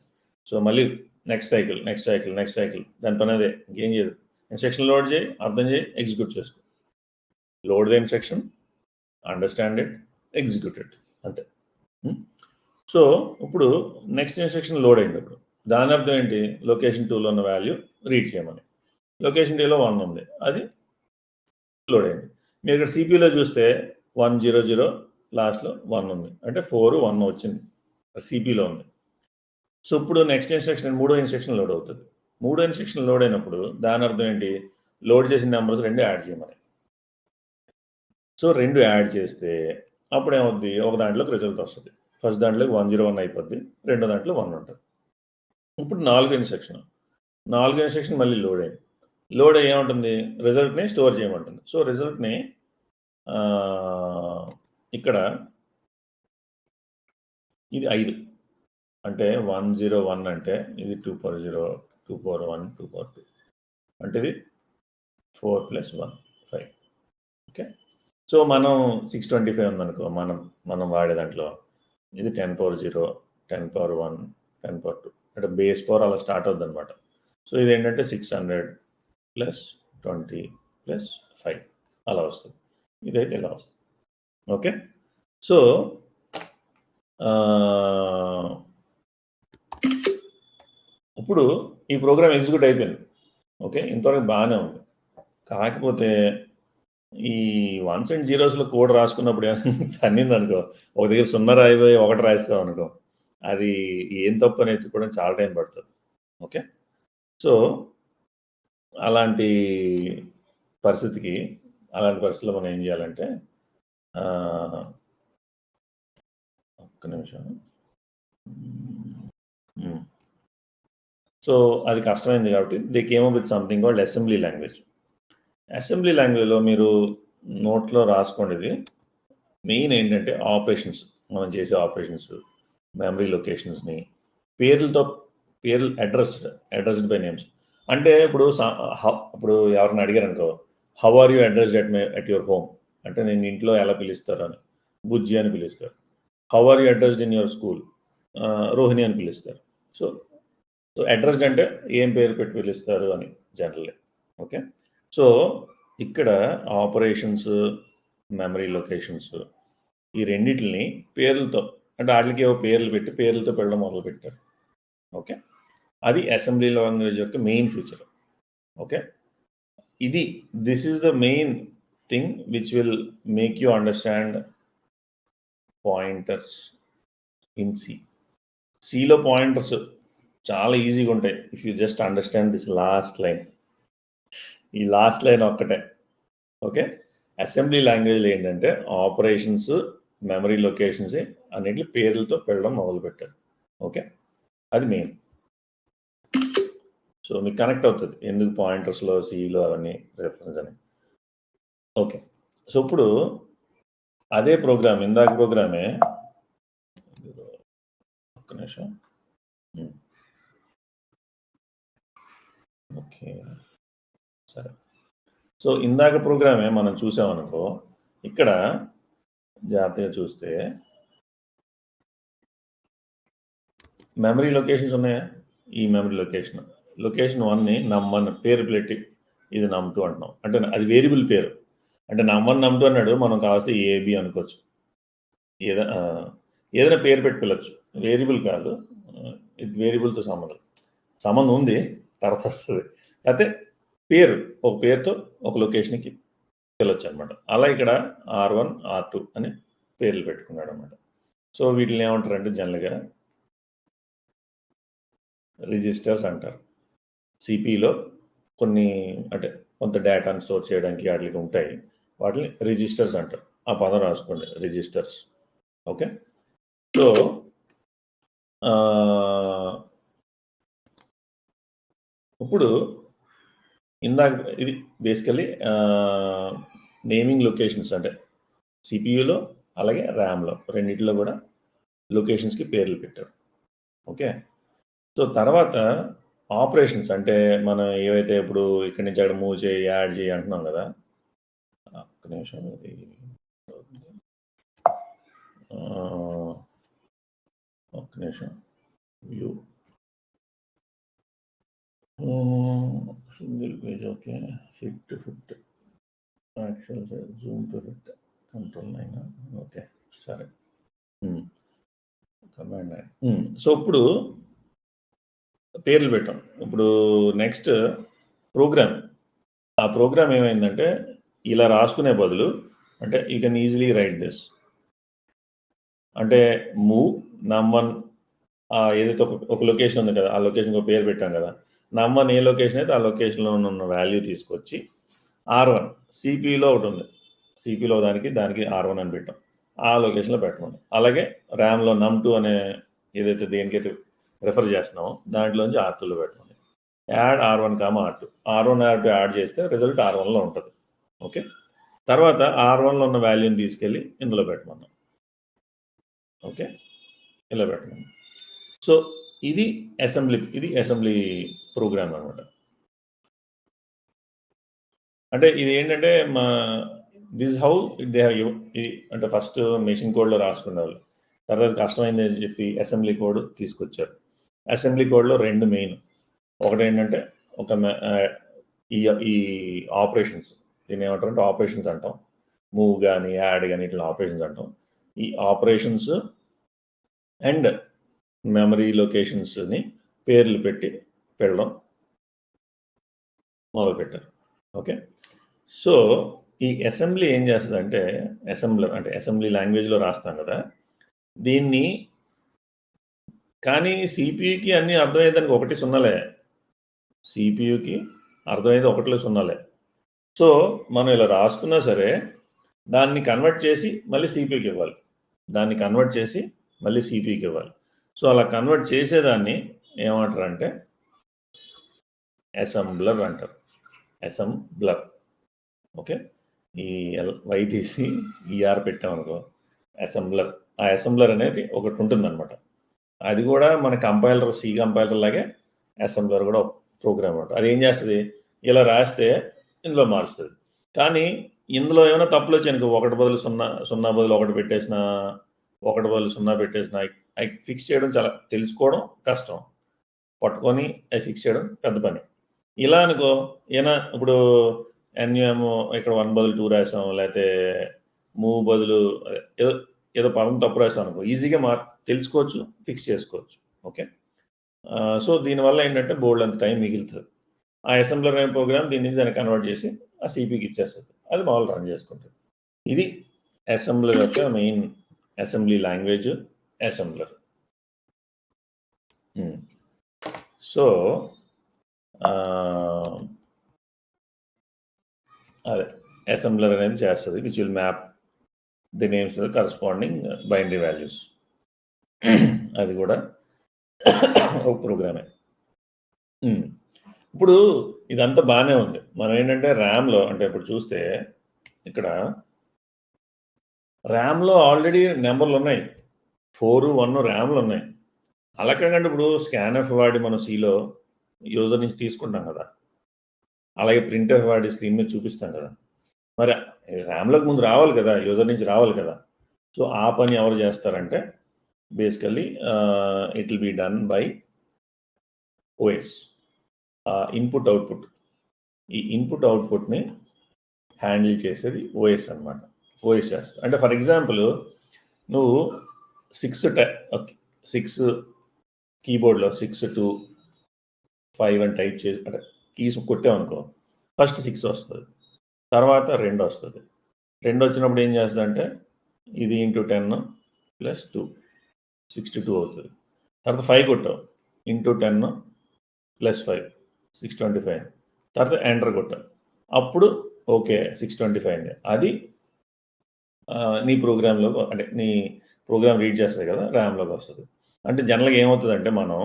సో మళ్ళీ నెక్స్ట్ సైకిల్ దాని పని అదే, ఇంకేం చేయదు. ఇన్స్ట్రక్షన్ లోడ్ చేయి, అర్థం చేయి, ఎగ్జిక్యూట్ చేసుకో. Load the instruction, understand it, execute it, అంతే. సో ఇప్పుడు నెక్స్ట్ ఇన్స్ట్రక్షన్ లోడ్ అయింది. ఇప్పుడు దాని అర్థం ఏంటి, లొకేషన్ 2లో ఉన్న వాల్యూ రీడ్ చేయమని. లొకేషన్ 2లో 1 ఉంది, అది లోడ్ అయింది. మీరు ఇక్కడ సిపిలో చూస్తే 100 లాస్ట్లో 1 ఉంది, అంటే 4 1 వచ్చింది, సిపిలో ఉంది. సో ఇప్పుడు నెక్స్ట్ ఇన్స్ట్రక్షన్ మూడో ఇన్స్ట్రక్షన్ లోడ్ అవుతుంది. మూడో ఇన్స్ట్రక్షన్ లోడ్ అయినప్పుడు దాని అర్థం ఏంటి, లోడ్ చేసిన నెంబర్స్ 2 యాడ్ చేయమని. సో 2 యాడ్ చేస్తే అప్పుడు ఏమవుద్ది, ఒక దాంట్లోకి రిజల్ట్ వస్తుంది. ఫస్ట్ దాంట్లోకి 101 అయిపోద్ది, రెండో దాంట్లో 1 ఉంటుంది. ఇప్పుడు నాలుగో ఇన్స్ట్రక్షన్ మళ్ళీ లోడ్ అయ్యింది. లోడ్ అయ్యి ఏమంటుంది, రిజల్ట్ని స్టోర్ చేయమంటుంది. సో రిజల్ట్ని ఇక్కడ ఇది 5 అంటే 101 అంటే ఇది 2 power 0 2 power 1 2 power 2 అంటే ఇది 4 + 1 5. ఓకే. సో మనం 625 ఉందనుకో, మనం వాడే దాంట్లో ఇది 10 power 0 10 power 1 10 power 2 అంటే బేస్ పవర్ అలా స్టార్ట్ అవుద్ది అనమాట. సో ఇది ఏంటంటే 600 + 20 + 5 అలా వస్తుంది. ఇదైతే ఇలా వస్తుంది. ఓకే. సో ఇప్పుడు ఈ ప్రోగ్రామ్ ఎగ్జిక్యూట్ అయిపోయింది. ఓకే, ఇంతవరకు బాగానే ఉంది. కాకపోతే ఈ 1s and 0s కోడ్ రాసుకున్నప్పుడు తన్నింది అనుకో, ఒక దగ్గర 0 రాయిపోయి 1 రాస్తాం అనుకో, అది ఏం తప్పు అనేది ఎత్తుకోవడం చాలా టైం పడుతుంది. ఓకే. సో అలాంటి పరిస్థితిలో మనం ఏం చేయాలంటే, ఒక్క నిమిషం, సో అది కష్టమైంది కాబట్టి they came up with something called assembly language. Assembly లాంగ్వేజ్లో మీరు నోట్లో రాసుకోండి. ఇది మెయిన్ ఏంటంటే ఆపరేషన్స్, మనం చేసే ఆపరేషన్స్, మెమరీ లొకేషన్స్ని పేర్లతో అడ్రస్డ్ బై నేమ్స్. అంటే ఇప్పుడు ఇప్పుడు ఎవరిని అడిగారు అనుకో, how are you addressed at your home అంటే నేను ఇంట్లో ఎలా పిలుస్తారు అని, బుజ్జి అని పిలుస్తారు. How are you addressed in your school, Rohini అని పిలుస్తారు. సో సో అడ్రస్డ్ అంటే ఏం పేరు పెట్టి పిలుస్తారు అని జనరల్లీ. ఓకే, సో ఇక్కడ ఆపరేషన్స్, మెమరీ లొకేషన్స్, ఈ రెండింటిని పేర్లతో, అంటే వాటికి ఏవో పేర్లు పెట్టి పేర్లతో పెట్టడం మొదలుపెట్టారు. ఓకే, అది అసెంబ్లీ లాంగ్వేజ్ యొక్క main feature. Okay, this is the main thing which will make you understand pointers in సిలో. పాయింటర్స్ చాలా ఈజీగా ఉంటాయి if you just understand this last line. ఈ లాస్ట్ లైన్ ఒక్కటే. ఓకే, అసెంబ్లీ లాంగ్వేజ్లో ఏంటంటే ఆపరేషన్స్, మెమరీ లొకేషన్స్ అన్నిటి పేర్లతో పెట్టడం మొదలుపెట్టారు. ఓకే, అది మెయిన్. సో మీకు కనెక్ట్ అవుతుంది ఎందుకు పాయింటర్స్లో సిలో అవన్నీ రెఫరెన్స్ అని. ఓకే, సో ఇప్పుడు అదే ప్రోగ్రామ్, ఇందాక ప్రోగ్రామే, ఒక్క నిమిషం. ఓకే, సరే. సో ఇందాక ప్రోగ్రామే మనం చూసామనుకో, ఇక్కడ జాగ్రత్తగా చూస్తే మెమరీ లొకేషన్స్ ఉన్నాయా? ఈ మెమరీ లొకేషన్ 1ని నమ్1 పేరు పెట్టి ఇది నమ్2 అంటున్నాం. అంటే అది వేరియబుల్ పేరు. అంటే నమ్1 నమ్2 అన్నాడు, మనం కావాల్సి ఏబి అనుకోవచ్చు. ఏదైనా పేరు పెట్టి పిలవచ్చు, వేరియబుల్ కాదు. ఇది వేరియబుల్తో సంబంధం ఉంది, తర్వాత వస్తుంది. అయితే పేరు, ఒక పేరుతో ఒక లొకేషన్కి పిలవచ్చు అనమాట. అలా ఇక్కడ R1, R2 అని పేర్లు పెట్టుకున్నాడు అనమాట. సో వీటిని ఏమంటారంటే జనరల్గా రిజిస్టర్స్ అంటారు. సిపిలో కొన్ని, అంటే కొంత డేటాను స్టోర్ చేయడానికి వాటికి ఉంటాయి, వాటిని రిజిస్టర్స్ అంటారు. ఆ పదం రాసుకోండి, రిజిస్టర్స్. ఓకే, సో ఇప్పుడు ఇందాక ఇది బేసికలీ నేమింగ్ లొకేషన్స్, అంటే సిపియులో అలాగే ర్యామ్లో రెండింటిలో కూడా లొకేషన్స్కి పేర్లు పెట్టారు. ఓకే, సో తర్వాత ఆపరేషన్స్, అంటే మనం ఏవైతే ఇప్పుడు ఇక్కడి నుంచి అక్కడ మూవ్ చేయి, యాడ్ చేయి అంటున్నాం కదా. ఒక్క నిమిషం, ఇది ఒక్క నిమిషం. View single page. Okay, fit actual Zoom to fit, control 9. Okay, సరే. కమాండ్ 9. సో ఇప్పుడు పేర్లు పెట్టాం. ఇప్పుడు నెక్స్ట్ ప్రోగ్రామ్, ఆ ప్రోగ్రామ్ ఏమైందంటే ఇలా రాసుకునే బదులు, అంటే you can easily right this. అంటే మూవ్ నమ్1, ఏదైతే ఒక లొకేషన్ ఉంది కదా, ఆ లొకేషన్కి ఒక పేరు పెట్టాం కదా. నమ్1 ఏ లొకేషన్ అయితే ఆ లొకేషన్లో ఉన్న వాల్యూ తీసుకొచ్చి R1 సిపిలో ఒకటి ఉంది, సిపిలో దానికి R1 అని పెట్టాం, ఆ లొకేషన్లో పెట్టమని. అలాగే ర్యామ్లో నమ్2 అనే ఏదైతే దేనికైతే రెఫర్ చేస్తున్నామో దాంట్లోంచి R2లో పెట్టమని. Add R1, R2, R1, R2 add చేస్తే రిజల్ట్ R1లో ఉంటుంది. ఓకే, తర్వాత R1లో ఉన్న వాల్యూని తీసుకెళ్ళి ఇందులో పెట్టమన్నాం. ఓకే, ఇలా పెట్టమన్నాం. సో ఇది అసెంబ్లీ ప్రోగ్రామ్ అనమాట. అంటే ఇది ఏంటంటే దిస్ హౌ దే హ్యావ్, అంటే ఫస్ట్ మెషిన్ కోడ్లో రాసుకునేవాళ్ళు, తర్వాత కష్టమైంది అని చెప్పి అసెంబ్లీ కోడ్ తీసుకొచ్చారు. అసెంబ్లీ కోడ్లో రెండు మెయిన్. ఒకటి ఏంటంటే ఈ ఆపరేషన్స్, దీన్ని ఏమంటారంటే ఆపరేషన్స్ అంటాం. మూవ్ కానీ యాడ్ కానీ ఇట్లా ఆపరేషన్స్ అంటాం. ఈ ఆపరేషన్స్ అండ్ మెమరీ లొకేషన్స్ని పేర్లు పెట్టి పెట్టడం మొదలుపెట్టారు. ఓకే, సో ఈ అసెంబ్లీ ఏం చేస్తుందంటే, అసెంబ్లీ లాంగ్వేజ్లో రాస్తాం కదా దీన్ని, కానీ సిపియుకి అన్నీ అర్థమయ్యేదానికి 1 0 సిపియుకి అర్థమయ్యేది 1 0. సో మనం ఇలా రాసుకున్నా సరే దాన్ని కన్వర్ట్ చేసి మళ్ళీ సిపియుకి ఇవ్వాలి, సో అలా కన్వర్ట్ చేసేదాన్ని ఏమంటారంటే అసెంబ్లర్ అంటారు. అసెంబ్లర్. ఓకే, ఈ వై తీసి ఈఆర్ పెట్టామనుకో అసెంబ్లర్. ఆ అసెంబ్లర్ అనేది ఒకటి ఉంటుందన్నమాట. అది కూడా మన కంపైలర్, సి కంపైలర్ లాగే అసెంబ్లర్ కూడా ప్రోగ్రామ్ అనమాట. అది ఏం చేస్తుంది, ఇలా రాస్తే ఇందులో మారుస్తుంది. కానీ ఇందులో ఏమైనా తప్పులు వచ్చాయనుకో, 1 బదులు 0, 0 బదులు 1 పెట్టేసిన, 1 బదులు 0 పెట్టేసిన, అవి ఫిక్స్ చేయడం చాలా, తెలుసుకోవడం కష్టం, పట్టుకొని అవి ఫిక్స్ చేయడం పెద్ద పని. ఇలా అనుకో, ఏనా ఇప్పుడు ఎన్యూఎం ఇక్కడ 1 బదులు 2 రాసాం, లేకపోతే మూవ్ బదులు ఏదో ఏదో పదం తప్పు రాసాం అనుకో, ఈజీగా తెలుసుకోవచ్చు, ఫిక్స్ చేసుకోవచ్చు. ఓకే, సో దీనివల్ల ఏంటంటే బోల్డ్ అంత టైం మిగులుతుంది. ఆ అసెంబ్లర్ అనే ప్రోగ్రామ్ దీన్ని దాన్ని కన్వర్ట్ చేసి ఆ సిపికి ఇచ్చేస్తుంది, అది మామూలు రన్ చేసుకుంటుంది. ఇది అసెంబ్లర్ యొక్క main assembly language assembler. So అదే అసెంబ్లర్ అనేది చేస్తుంది, which will map the names to the corresponding binary values. అది కూడా ఒక ప్రోగ్రామే. ఇప్పుడు ఇదంతా బాగానే ఉంది. మనం ఏంటంటే ర్యామ్లో, అంటే ఇప్పుడు చూస్తే ఇక్కడ ర్యామ్లో ఆల్రెడీ నెంబర్లు ఉన్నాయి, 4, 1 ర్యామ్లు ఉన్నాయి. అలా కాకుండా ఇప్పుడు స్కాన్ఎఫ్ వాడి మనం సిలో యూజర్ నుంచి తీసుకుంటాం కదా, అలాగే ప్రింట్ఎఫ్ వాడి స్క్రీన్ మీద చూపిస్తాం కదా, మరి ర్యామ్లకు ముందు రావాలి కదా, యూజర్ నుంచి రావాలి కదా. సో ఆ పని ఎవరు చేస్తారంటే basically it will be done by OS. Input output, ఈ ఇన్పుట్ అవుట్పుట్ని హ్యాండిల్ చేసేది ఓఎస్ అనమాట. ఓఎస్ చేస్తుంది. అంటే ఫర్ ఎగ్జాంపుల్ నువ్వు 6 కీబోర్డ్లో 6, 2, 5 అని టైప్ చేసి, అంటే కీస్ కొట్టామనుకో, ఫస్ట్ 6 వస్తుంది, తర్వాత 2 వస్తుంది. 2 వచ్చినప్పుడు ఏం చేస్తుంది అంటే ఇది ఇంటూ 10 + 2 62 అవుతుంది. తర్వాత 5 కొట్టావు, ఇంటూ 10 + 5 625. తర్వాత ఎంటర్ కొట్టావు, అప్పుడు ఓకే 625. అది నీ ప్రోగ్రాంలో, అంటే నీ ప్రోగ్రామ్ రీడ్ చేస్తుంది కదా, ర్యామ్లోకి వస్తుంది. అంటే జనరల్గా ఏమవుతుందంటే మనం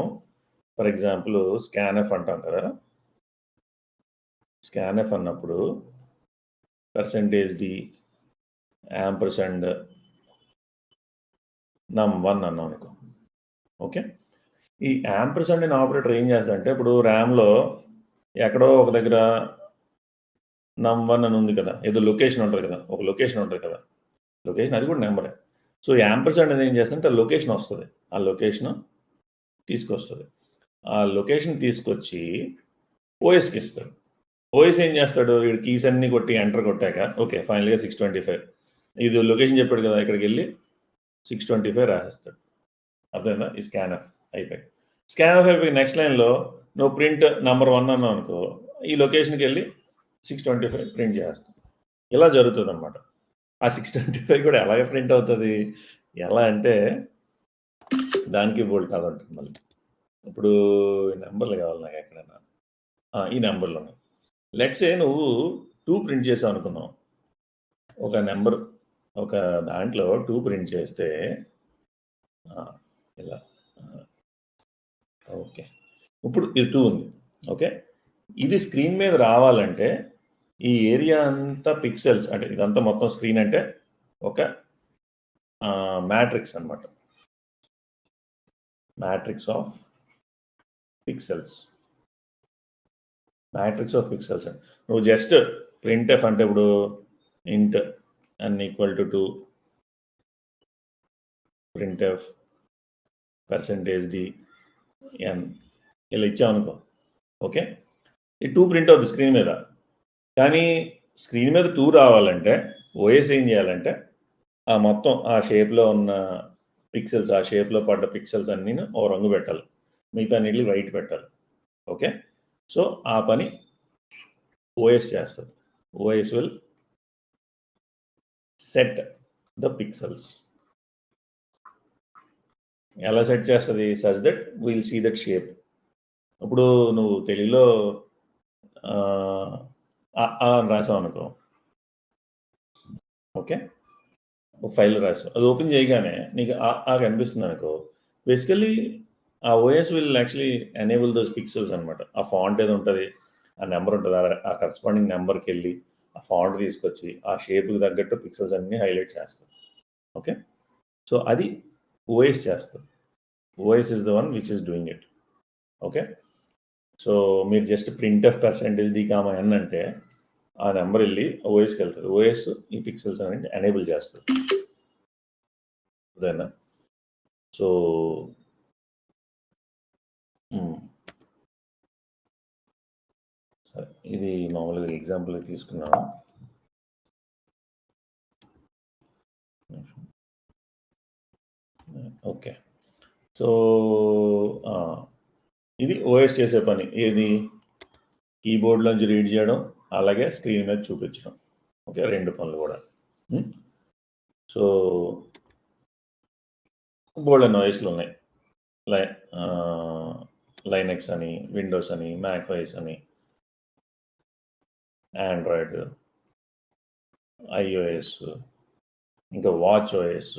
ఫర్ ఎగ్జాంపుల్ స్కాన్ఎఫ్ అంటాం కదా, స్కాన్ఎఫ్ అన్నప్పుడు %d యాంపర్సండ్ num1 అన్నాం అనుకో. ఓకే, ఈ యాంపర్సండ్ అనే ఆపరేటర్ ఏం చేస్తుందంటే, ఇప్పుడు ర్యామ్లో ఎక్కడో ఒక దగ్గర num1 అని ఉంది కదా, ఏదో లొకేషన్ ఉంటుంది కదా, ఒక లొకేషన్ ఉంటుంది కదా, లొకేషన్ అది కూడా నెంబరే. సో యాంపర్సండ్ అనేది ఏం చేస్తుందంటే లొకేషన్ వస్తుంది, ఆ లొకేషన్ తీసుకొస్తుంది. ఆ లొకేషన్ తీసుకొచ్చి ఓఎస్కి ఇస్తాడు. ఓఎస్ ఏం చేస్తాడు, వీడు కీస్ అన్ని కొట్టి ఎంటర్ కొట్టాక ఓకే ఫైనల్గా 625, ఇది లొకేషన్ చెప్పాడు కదా, ఇక్కడికి వెళ్ళి 625 రాసేస్తాడు. అర్థమైందా? ఈ స్కాన్ఎఫ్ అయిపోయి, స్కాన్ఎఫ్ అయిపోయి నెక్స్ట్ లైన్లో నువ్వు ప్రింట్ నెంబర్ 1 అన్నావు అనుకో, ఈ లొకేషన్కి వెళ్ళి 625 ప్రింట్ చేస్తాడు. ఇలా జరుగుతుంది అనమాట. ఆ 625 కూడా ఎలాగ ప్రింట్ అవుతుంది, ఎలా అంటే దానికి బోల్డ్ కాదు ఉంటుంది మళ్ళీ. ఇప్పుడు నెంబర్లు కావాలి నాకు ఎక్కడైనా, ఈ నెంబర్లో లెట్స్ ఏ నువ్వు 2 ప్రింట్ చేసావు అనుకున్నావు, ఒక నెంబర్ ఒక దాంట్లో 2 ప్రింట్ చేస్తే ఇలా ఓకే, ఇప్పుడు ఇది 2 ఉంది. ఓకే, ఇది స్క్రీన్ మీద రావాలంటే ఈ ఏరియా అంతా పిక్సెల్స్, అంటే ఇదంతా మొత్తం స్క్రీన్ అంటే ఒక మ్యాట్రిక్స్ అనమాట, matrix of pixels. Matrix of pixels. నువ్వు జస్ట్ ప్రింట్ఎఫ్ అంటే ఇప్పుడు ఇంట్ n = 2 ప్రింట్ఎఫ్ %d n ఇలా ఇచ్చామనుకో, ఓకే, ఈ 2 ప్రింట్ అవుతుంది స్క్రీన్ మీద. కానీ స్క్రీన్ మీద 2 రావాలంటే ఓఎస్ ఏం చేయాలంటే ఆ మొత్తం ఆ షేప్లో ఉన్న పిక్సెల్స్, ఆ షేప్లో పడ్డ పిక్సెల్స్ అన్నీ ఓ రంగు పెట్టాలి, మిగతా అన్నిటికి వైట్ పెట్టాలి. ఓకే, సో ఆ పని ఓఎస్ చేస్తుంది. OS will set the pixels. ఎలా సెట్ చేస్తుంది, such that will see that shape. ఇప్పుడు నువ్వు తెలుగులో రాసావు అనుకో, ఓకే, ఒక ఫైల్ రాసావు, అది ఓపెన్ చేయగానే నీకు కనిపిస్తుంది అనుకో, బేసికల్లీ ఆ OS will actually enable those pixels అనమాట. ఆ ఫాంట్ ఏదో ఉంటుంది, ఆ నెంబర్ ఉంటుంది, ఆ కరస్పాండింగ్ నెంబర్కి వెళ్ళి ఆ ఫాంట్ తీసుకొచ్చి ఆ షేప్కి తగ్గట్టు పిక్సెల్స్ అన్నీ హైలైట్ చేస్తారు. ఓకే, సో అది ఓఎస్ చేస్తారు. OS is the one which is doing it. Okay, so మీరు జస్ట్ ప్రింట్ ఆఫ్ పర్సెంటేజ్ డికామా ఎన్ అంటే ఆ నెంబర్ వెళ్ళి ఓఎస్కి వెళ్తుంది. ఓఎస్ ఈ పిక్సెల్స్ అనేది ఎనేబుల్ చేస్తుంది. అదేనా? సో సరే, ఇది మామూలుగా ఎగ్జాంపుల్ తీసుకున్నాను. ఓకే, సో ఇది ఓఎస్ చేసే పని. ఏది? కీబోర్డ్లోంచి రీడ్ చేయడం, అలాగే స్క్రీన్ మీద చూపించడం. ఓకే, రెండు పనులు కూడా. సో బోల్డ్ ఓఎస్లు ఉన్నాయి. లైనెక్స్ అని, విండోస్ అని, మ్యాక్ ఓఎస్ అని, ఆండ్రాయిడ్, ఐఓఎస్, ఇంకా వాచ్ ఓఎస్,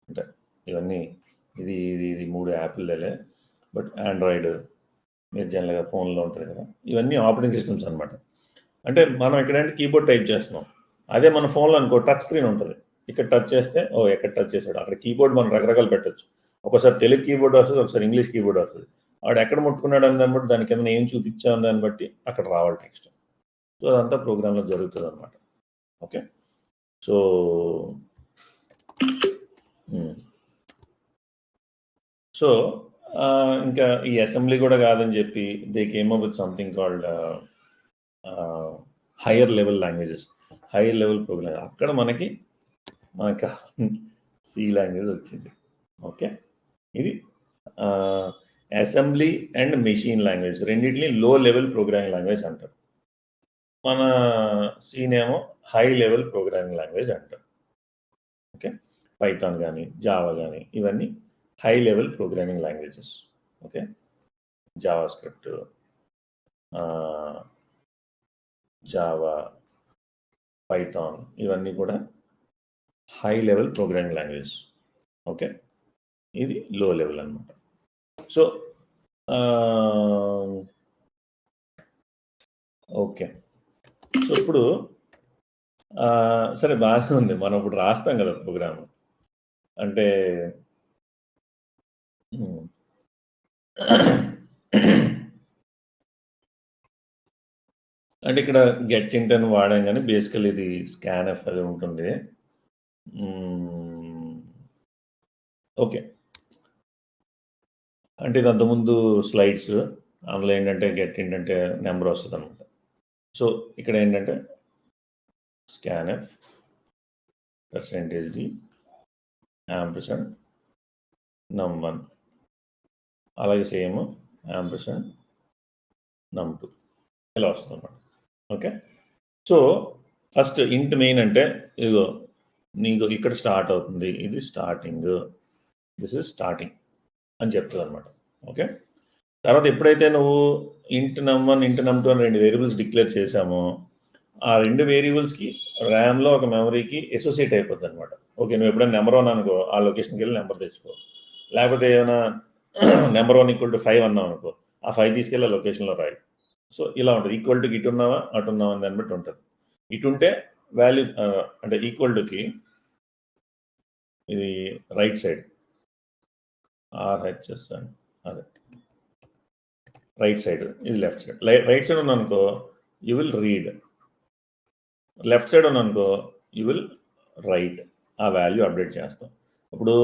అంటే ఇవన్నీ ఇది ఇది ఇది 3 యాపిల్లే. బట్ ఆండ్రాయిడ్ మీరు జనరల్గా ఫోన్లో ఉంటుంది కదా, ఇవన్నీ ఆపరేటింగ్ సిస్టమ్స్ అనమాట. అంటే మనం ఎక్కడంటే కీబోర్డ్ టైప్ చేస్తున్నాం, అదే మన ఫోన్లో అనుకో టచ్ స్క్రీన్ ఉంటుంది. ఇక్కడ టచ్ చేస్తే ఎక్కడ టచ్ చేశాడు, అక్కడ కీబోర్డ్ మనం రకరకాలు పెట్టచ్చు. ఒకసారి తెలుగు కీబోర్డ్ వస్తుంది, ఒకసారి ఇంగ్లీష్ కీబోర్డ్ వస్తుంది. వాడు ఎక్కడ ముట్టుకున్నాడు అని దాన్ని బట్టి, దాని కింద ఏం చూపించాను దాన్ని బట్టి అక్కడ రావాలి టెక్స్ట్. సో అదంతా ప్రోగ్రాంలో జరుగుతుంది అనమాట. ఓకే, సో సో ఇంకా ఈ అసెంబ్లీ కూడా కాదని చెప్పి they came up with something called higher level languages, higher level program. అక్కడ మనకి సి లాంగ్వేజ్ వచ్చింది. ఓకే, ఇది అసెంబ్లీ అండ్ మెషిన్ లాంగ్వేజ్ రెండింటిని లో లెవెల్ ప్రోగ్రామింగ్ లాంగ్వేజ్ అంటారు. మన సీనేమో హై లెవెల్ ప్రోగ్రామింగ్ లాంగ్వేజ్ అంటారు. ఓకే, పైథాన్ కానీ జావా కానీ ఇవన్నీ high level programming languages. Okay, JavaScript, Java, Python ఇవన్నీ కూడా high level programming language. Okay, ఇది లో లెవెల్ అనమాట. సో ఓకే, సో ఇప్పుడు సరే బాగానే ఉంది. మనం ఇప్పుడు రాస్తాం కదా ప్రోగ్రామ్, అంటే అంటే ఇక్కడ గెట్ ఇంట్ అని వాడాం, కానీ బేసికల్ ఇది స్కాన్ఎఫ్ అది ఉంటుంది. ఓకే, అంటే ఇది అంతకుముందు స్లైడ్స్, అందులో ఏంటంటే గెట్ ఇంట్ అంటే నెంబర్ వస్తుంది అనమాట. సో ఇక్కడ ఏంటంటే స్కాన్ఎఫ్ %d యాంపర్సండ్ num1, అలాగే సేమ్ యాంపర్సండ్ num2 ఇలా వస్తుంది అన్నమాట. ఓకే, సో ఫస్ట్ ఇంట్ మెయిన్ అంటే ఇదిగో నీకు ఇక్కడ స్టార్ట్ అవుతుంది, ఇది స్టార్టింగ్, దిస్ ఇస్ స్టార్టింగ్ అని చెప్తుంది అనమాట. ఓకే, తర్వాత ఎప్పుడైతే నువ్వు ఇంట్ num1 ఇంట్ num2 అని 2 వేరియబుల్స్ డిక్లేర్ చేసామో, ఆ 2 వేరియబుల్స్కి ర్యామ్లో ఒక మెమరీకి అసోసియేట్ అయిపోద్ది అనమాట. ఓకే, నువ్వు ఎప్పుడైనా నెంబర్ 1 అనుకో, ఆ లొకేషన్కి వెళ్ళి నెంబర్ తెచ్చుకో. లేకపోతే ఏమైనా నెంబర్ 1 = 5 అన్నావు అనుకో, ఆ 5 తీసుకెళ్ళి ఆ లొకేషన్లో రాయి. సో ఇలా ఉంటుంది. ఈక్వల్ టుకి ఇటు ఉన్నావా అటు ఉన్నావా అని దాన్ని బట్టి ఉంటుంది. ఇటు ఉంటే వాల్యూ అంటే ఈక్వల్ టుకి ఇది రైట్ సైడ్ RHS అని, అదే రైట్ సైడ్, ఇది లెఫ్ట్ సైడ్. రైట్ సైడ్ ఉన్నానుకో you will read, left side ఉన్నానుకో యూ విల్ రైట్. ఆ వాల్యూ అప్డేట్ చేస్తాం. ఇప్పుడు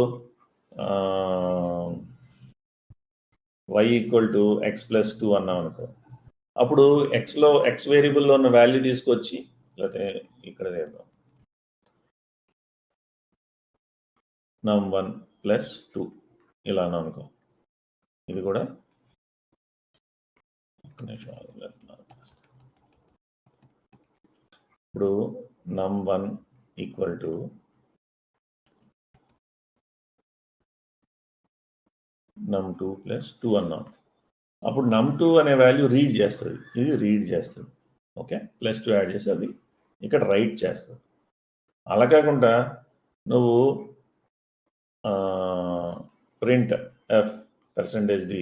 y = x+2 అన్నాం అనుకో, అప్పుడు ఎక్స్ వేరియబుల్లో ఉన్న వాల్యూ తీసుకొచ్చి, లేకపోతే ఇక్కడ చేద్దాం num1 + 2 ఇలా అన్నాం అనుకో, ఇది కూడా ఇప్పుడు num1 = num2 + 2 అన్నాం. అప్పుడు num2 అనే వాల్యూ రీడ్ చేస్తుంది, ఇది రీడ్ చేస్తుంది. ఓకే, +2 యాడ్ చేసి అది ఇక్కడ రైట్ చేస్తుంది. అలా కాకుండా నువ్వు ప్రింట్ f %d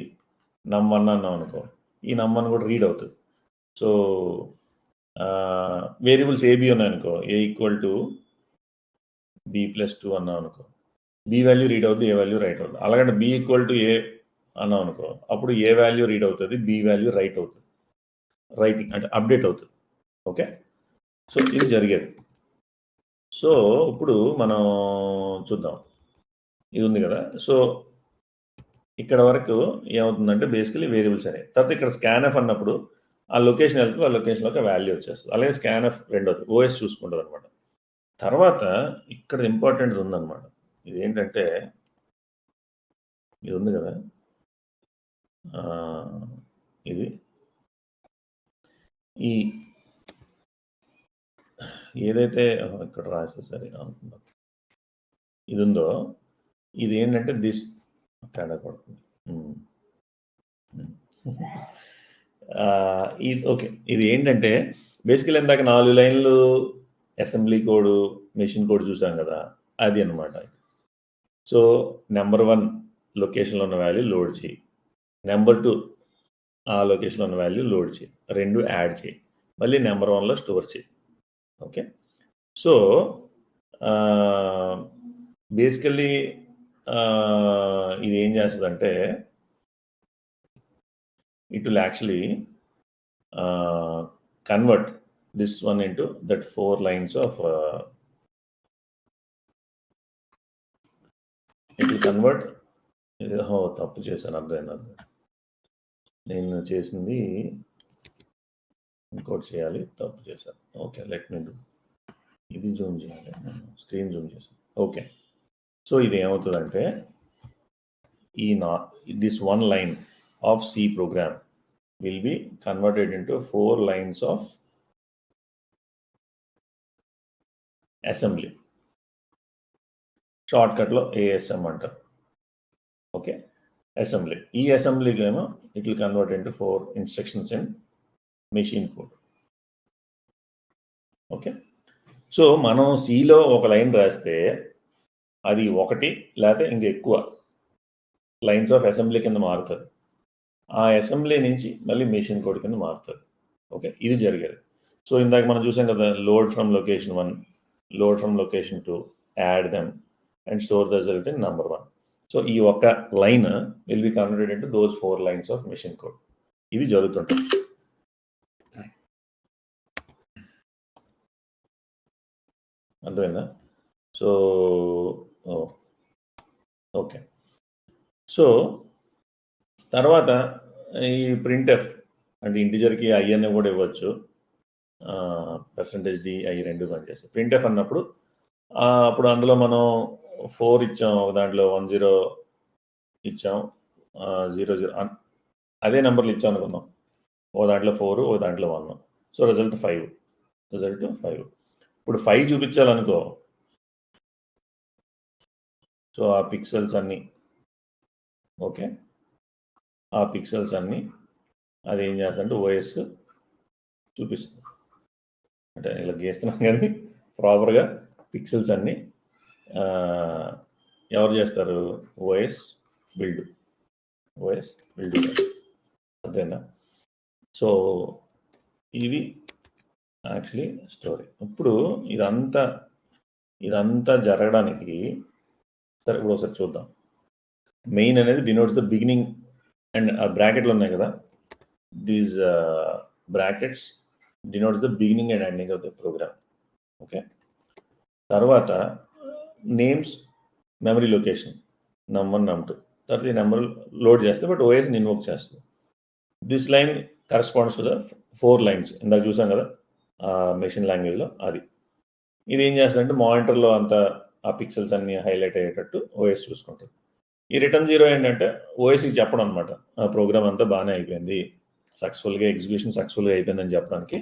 num1 అన్నాం అనుకో, ఈ num1 కూడా రీడ్ అవుతుంది. సో వేరియబుల్స్ ఏబి ఉన్నాయనుకో, a = b+2 అన్నాం అనుకో, బి వాల్యూ రీడ్ అవుతుంది, ఏ వాల్యూ రైట్ అవుతుంది. అలాగంటే b = a అన్నాం అనుకో, అప్పుడు ఏ వాల్యూ రీడ్ అవుతుంది, బి వాల్యూ రైట్ అవుతుంది, రైటింగ్ అంటే అప్డేట్ అవుతుంది. ఓకే, సో ఇది జరిగేది. సో ఇప్పుడు మనం చూద్దాం, ఇది ఉంది కదా. సో ఇక్కడ వరకు ఏమవుతుందంటే బేసికలీ వేరియబుల్స్ అనేవి. తర్వాత ఇక్కడ స్కాన్ఎఫ్ అన్నప్పుడు ఆ లొకేషన్ వెళ్తుంది, ఆ లొకేషన్లోకి వాల్యూ వచ్చేస్తుంది. అలాగే స్కాన్ఎఫ్ రెండోది ఓఎస్ చూసుకుంటుంది అనమాట. తర్వాత ఇక్కడ ఇంపార్టెంట్ ఉందన్నమాట. ఇది ఏంటంటే ఇది ఉంది కదా, ఇది ఈ ఏదైతే ఇక్కడ రాస్తే సరే ఇది ఉందో, ఇది ఏంటంటే దిస్ తేడా పడుతుంది. ఇది ఓకే, ఇది ఏంటంటే బేసికల్ ఇందాక 4 లైన్లు అసెంబ్లీ కోడ్, మెషిన్ కోడ్ చూసాం కదా, అది అనమాట. సో నెంబర్ 1 లొకేషన్లో ఉన్న వాల్యూ లోడ్ చేయి, నెంబర్ 2 ఆ లొకేషన్లో ఉన్న వాల్యూ లోడ్ చేయి, 2 యాడ్ చేయి, మళ్ళీ నెంబర్ 1లో స్టోర్ చేయి. ఓకే, సో బేసికల్లీ ఇది ఏం చేస్తుందంటే it will actually convert this one into that 4 lines of it will convert. తప్పు చేశాను, అర్థమైంది. నేను చేసింది ఇంకోటి చేయాలి, తప్పు చేశాను. Okay, let me do. ఇది జూమ్ చేయాలి, స్క్రీన్ జూమ్ చేశాను. ఓకే, సో ఇది ఏమవుతుందంటే this one line of C program will be converted into 4 lines of assembly. Shortcut lo ASM antaru. Okay, assembly. E assembly game it will convert into 4 instructions in machine code. Okay, so మనం C లో ఒక లైన్ రాస్తే అది ఒకటి లేకపోతే ఇంకా ఎక్కువ లైన్స్ ఆఫ్ అసెంబ్లీ కింద మారుతుంది. ఆ అసెంబ్లీ నుంచి మళ్ళీ మెషిన్ కోడ్ కింద మారుతుంది. ఓకే, ఇది జరిగేది. సో ఇందాక మనం చూసాం కదా, load from location 1, load from location 2, add them and store the result in number 1. So ఈ ఒక్క line will be converted into those 4 lines of machine code. ఇవి జరుగుతుంటాయి. అర్థమైందా? సో ఓకే, సో తర్వాత ఈ ప్రింట్ఎఫ్ అంటే ఇంటిజర్కి ఐ అని కూడా ఇవ్వచ్చు, %d ఐ రెండు పనిచేస్తాయి. ప్రింట్ఎఫ్ అన్నప్పుడు అప్పుడు అందులో మనం 4 ఇచ్చాం, ఒక దాంట్లో 10 ఇచ్చాం, 00 అదే నెంబర్లు ఇచ్చాం అనుకున్నాం, ఒక దాంట్లో 4, ఒక దాంట్లో 1. So result 5. ఇప్పుడు 5 చూపించాలనుకో, సో ఆ పిక్సెల్స్ అన్నీ, ఓకే, ఆ పిక్సెల్స్ అన్నీ అది ఏం చేస్తుందంటే ఓఎస్ చూపిస్తుంది. అంటే ఇలా గీస్తున్నాం కానీ ప్రాపర్గా పిక్సెల్స్ అన్నీ ఎవరు చేస్తారు? ఓఎస్ బిల్డ్ అదేనా? సో ఇది యాక్చువల్లీ స్టోరీ. ఇప్పుడు ఇదంతా జరగడానికి సరే ఇప్పుడు ఒకసారి చూద్దాం. మెయిన్ అనేది డినోట్స్ ద బిగినింగ్ అండ్ బ్రాకెట్లు ఉన్నాయి కదా, these brackets denotes the beginning and ending of the program. Okay, తర్వాత names memory location num1 num2, తర్వాత ఈ నెంబర్ లోడ్ చేస్తే బట్ ఓఎస్ని ఇన్వోక్ చేస్తుంది. This line corresponds to the 4 lines ఇందాక చూసాం కదా మెషిన్ లాంగ్వేజ్లో. అది ఇది ఏం చేస్తుందంటే మానిటర్లో అంతా ఆ పిక్సెల్స్ అన్ని హైలైట్ అయ్యేటట్టు ఓఎస్ చూసుకుంటుంది. ఈ రిటర్న్ 0 ఏంటంటే ఓఎస్కి చెప్పడం అనమాట, ఆ ప్రోగ్రామ్ అంతా బాగానే అయిపోయింది, సక్సెస్ఫుల్గా ఎగ్జిక్యూషన్ సక్సెస్ఫుల్గా అయిపోయిందని చెప్పడానికి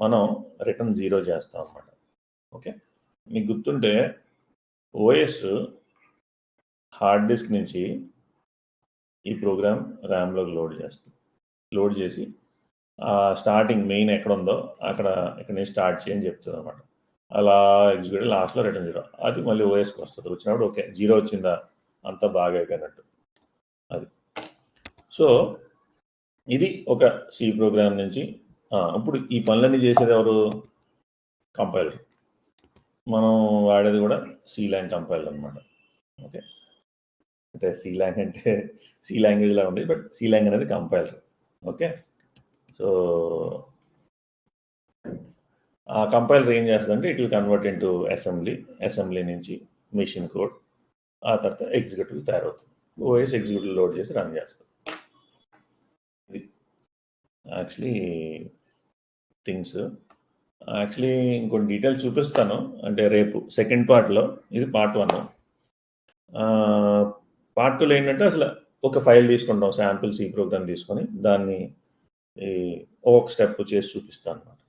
మనం రిటర్న్ 0 చేస్తాం అనమాట. ఓకే, మీకు గుర్తుంటే ఓఎస్ హార్డ్ డిస్క్ నుంచి ఈ ప్రోగ్రామ్ ర్యామ్లోకి లోడ్ చేసి స్టార్టింగ్ మెయిన్ ఎక్కడ ఉందో ఇక్కడ నుంచి స్టార్ట్ చేయని చెప్తుంది అనమాట. అలా ఎగ్జిక్యూట్ లాస్ట్లో రిటర్న్ 0, అది మళ్ళీ ఓఎస్కి వస్తుంది. వచ్చినప్పుడు ఓకే 0 వచ్చిందా, అంతా బాగా అయిపోయినట్టు. అది సో ఇది ఒక సి ప్రోగ్రామ్ నుంచి ఇప్పుడు ఈ పనులన్నీ చేసేది ఎవరు? కంపైలర్. మనం వాడేది కూడా సి లాంగ్ కంపైలర్ అనమాట. ఓకే, అంటే సి లాంగ్ అంటే సి లాంగ్వేజ్ లా ఉండేది, బట్ సి లాంగ్ అనేది కంపైలర్. ఓకే, సో ఆ కంపైలర్ ఏం చేస్తుందంటే it will convert into assembly నుంచి మెషిన్ కోడ్, ఆ తర్వాత ఎగ్జిక్యూటివ్ తయారవుతుంది. ఓఎస్ ఎగ్జిక్యూటివ్ లోడ్ చేసి రన్ చేస్తుంది. ఇది యాక్చువల్లీ థింగ్స్. యాక్చువల్లీ ఇంకొన్ని డీటెయిల్స్ చూపిస్తాను, అంటే రేపు సెకండ్ పార్ట్లో. ఇది పార్ట్ 1. పార్ట్ 2లో ఏంటంటే అసలు ఒక ఫైల్ తీసుకుంటాం, శాంపుల్ సి ప్రోగ్రామ్ తీసుకొని దాన్ని ఒక్కొక్క స్టెప్ చేసి చూపిస్తాను అన్నమాట.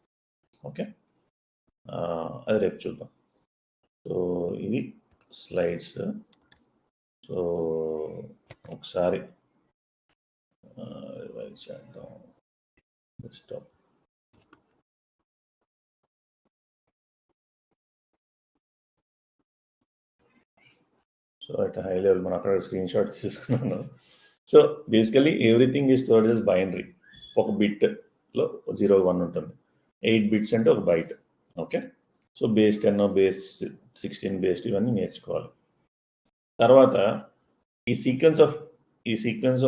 ఓకే, అది రేపు చూద్దాం. సో ఇది స్లైడ్స్. సో ఒకసారి రివైజ్ చేద్దాం. Desktop. So at high level మనం అక్కడ స్క్రీన్ షాట్స్ తీసుకున్నాను. So basically everything is stored as binary. ఒక బిట్లో 0, 1 ఉంటుంది. 8 బిట్స్ అంటే ఒక byte. Okay, so base 10, base 16, base ఇవన్నీ నేర్చుకోవాలి. తర్వాత ఈ sequence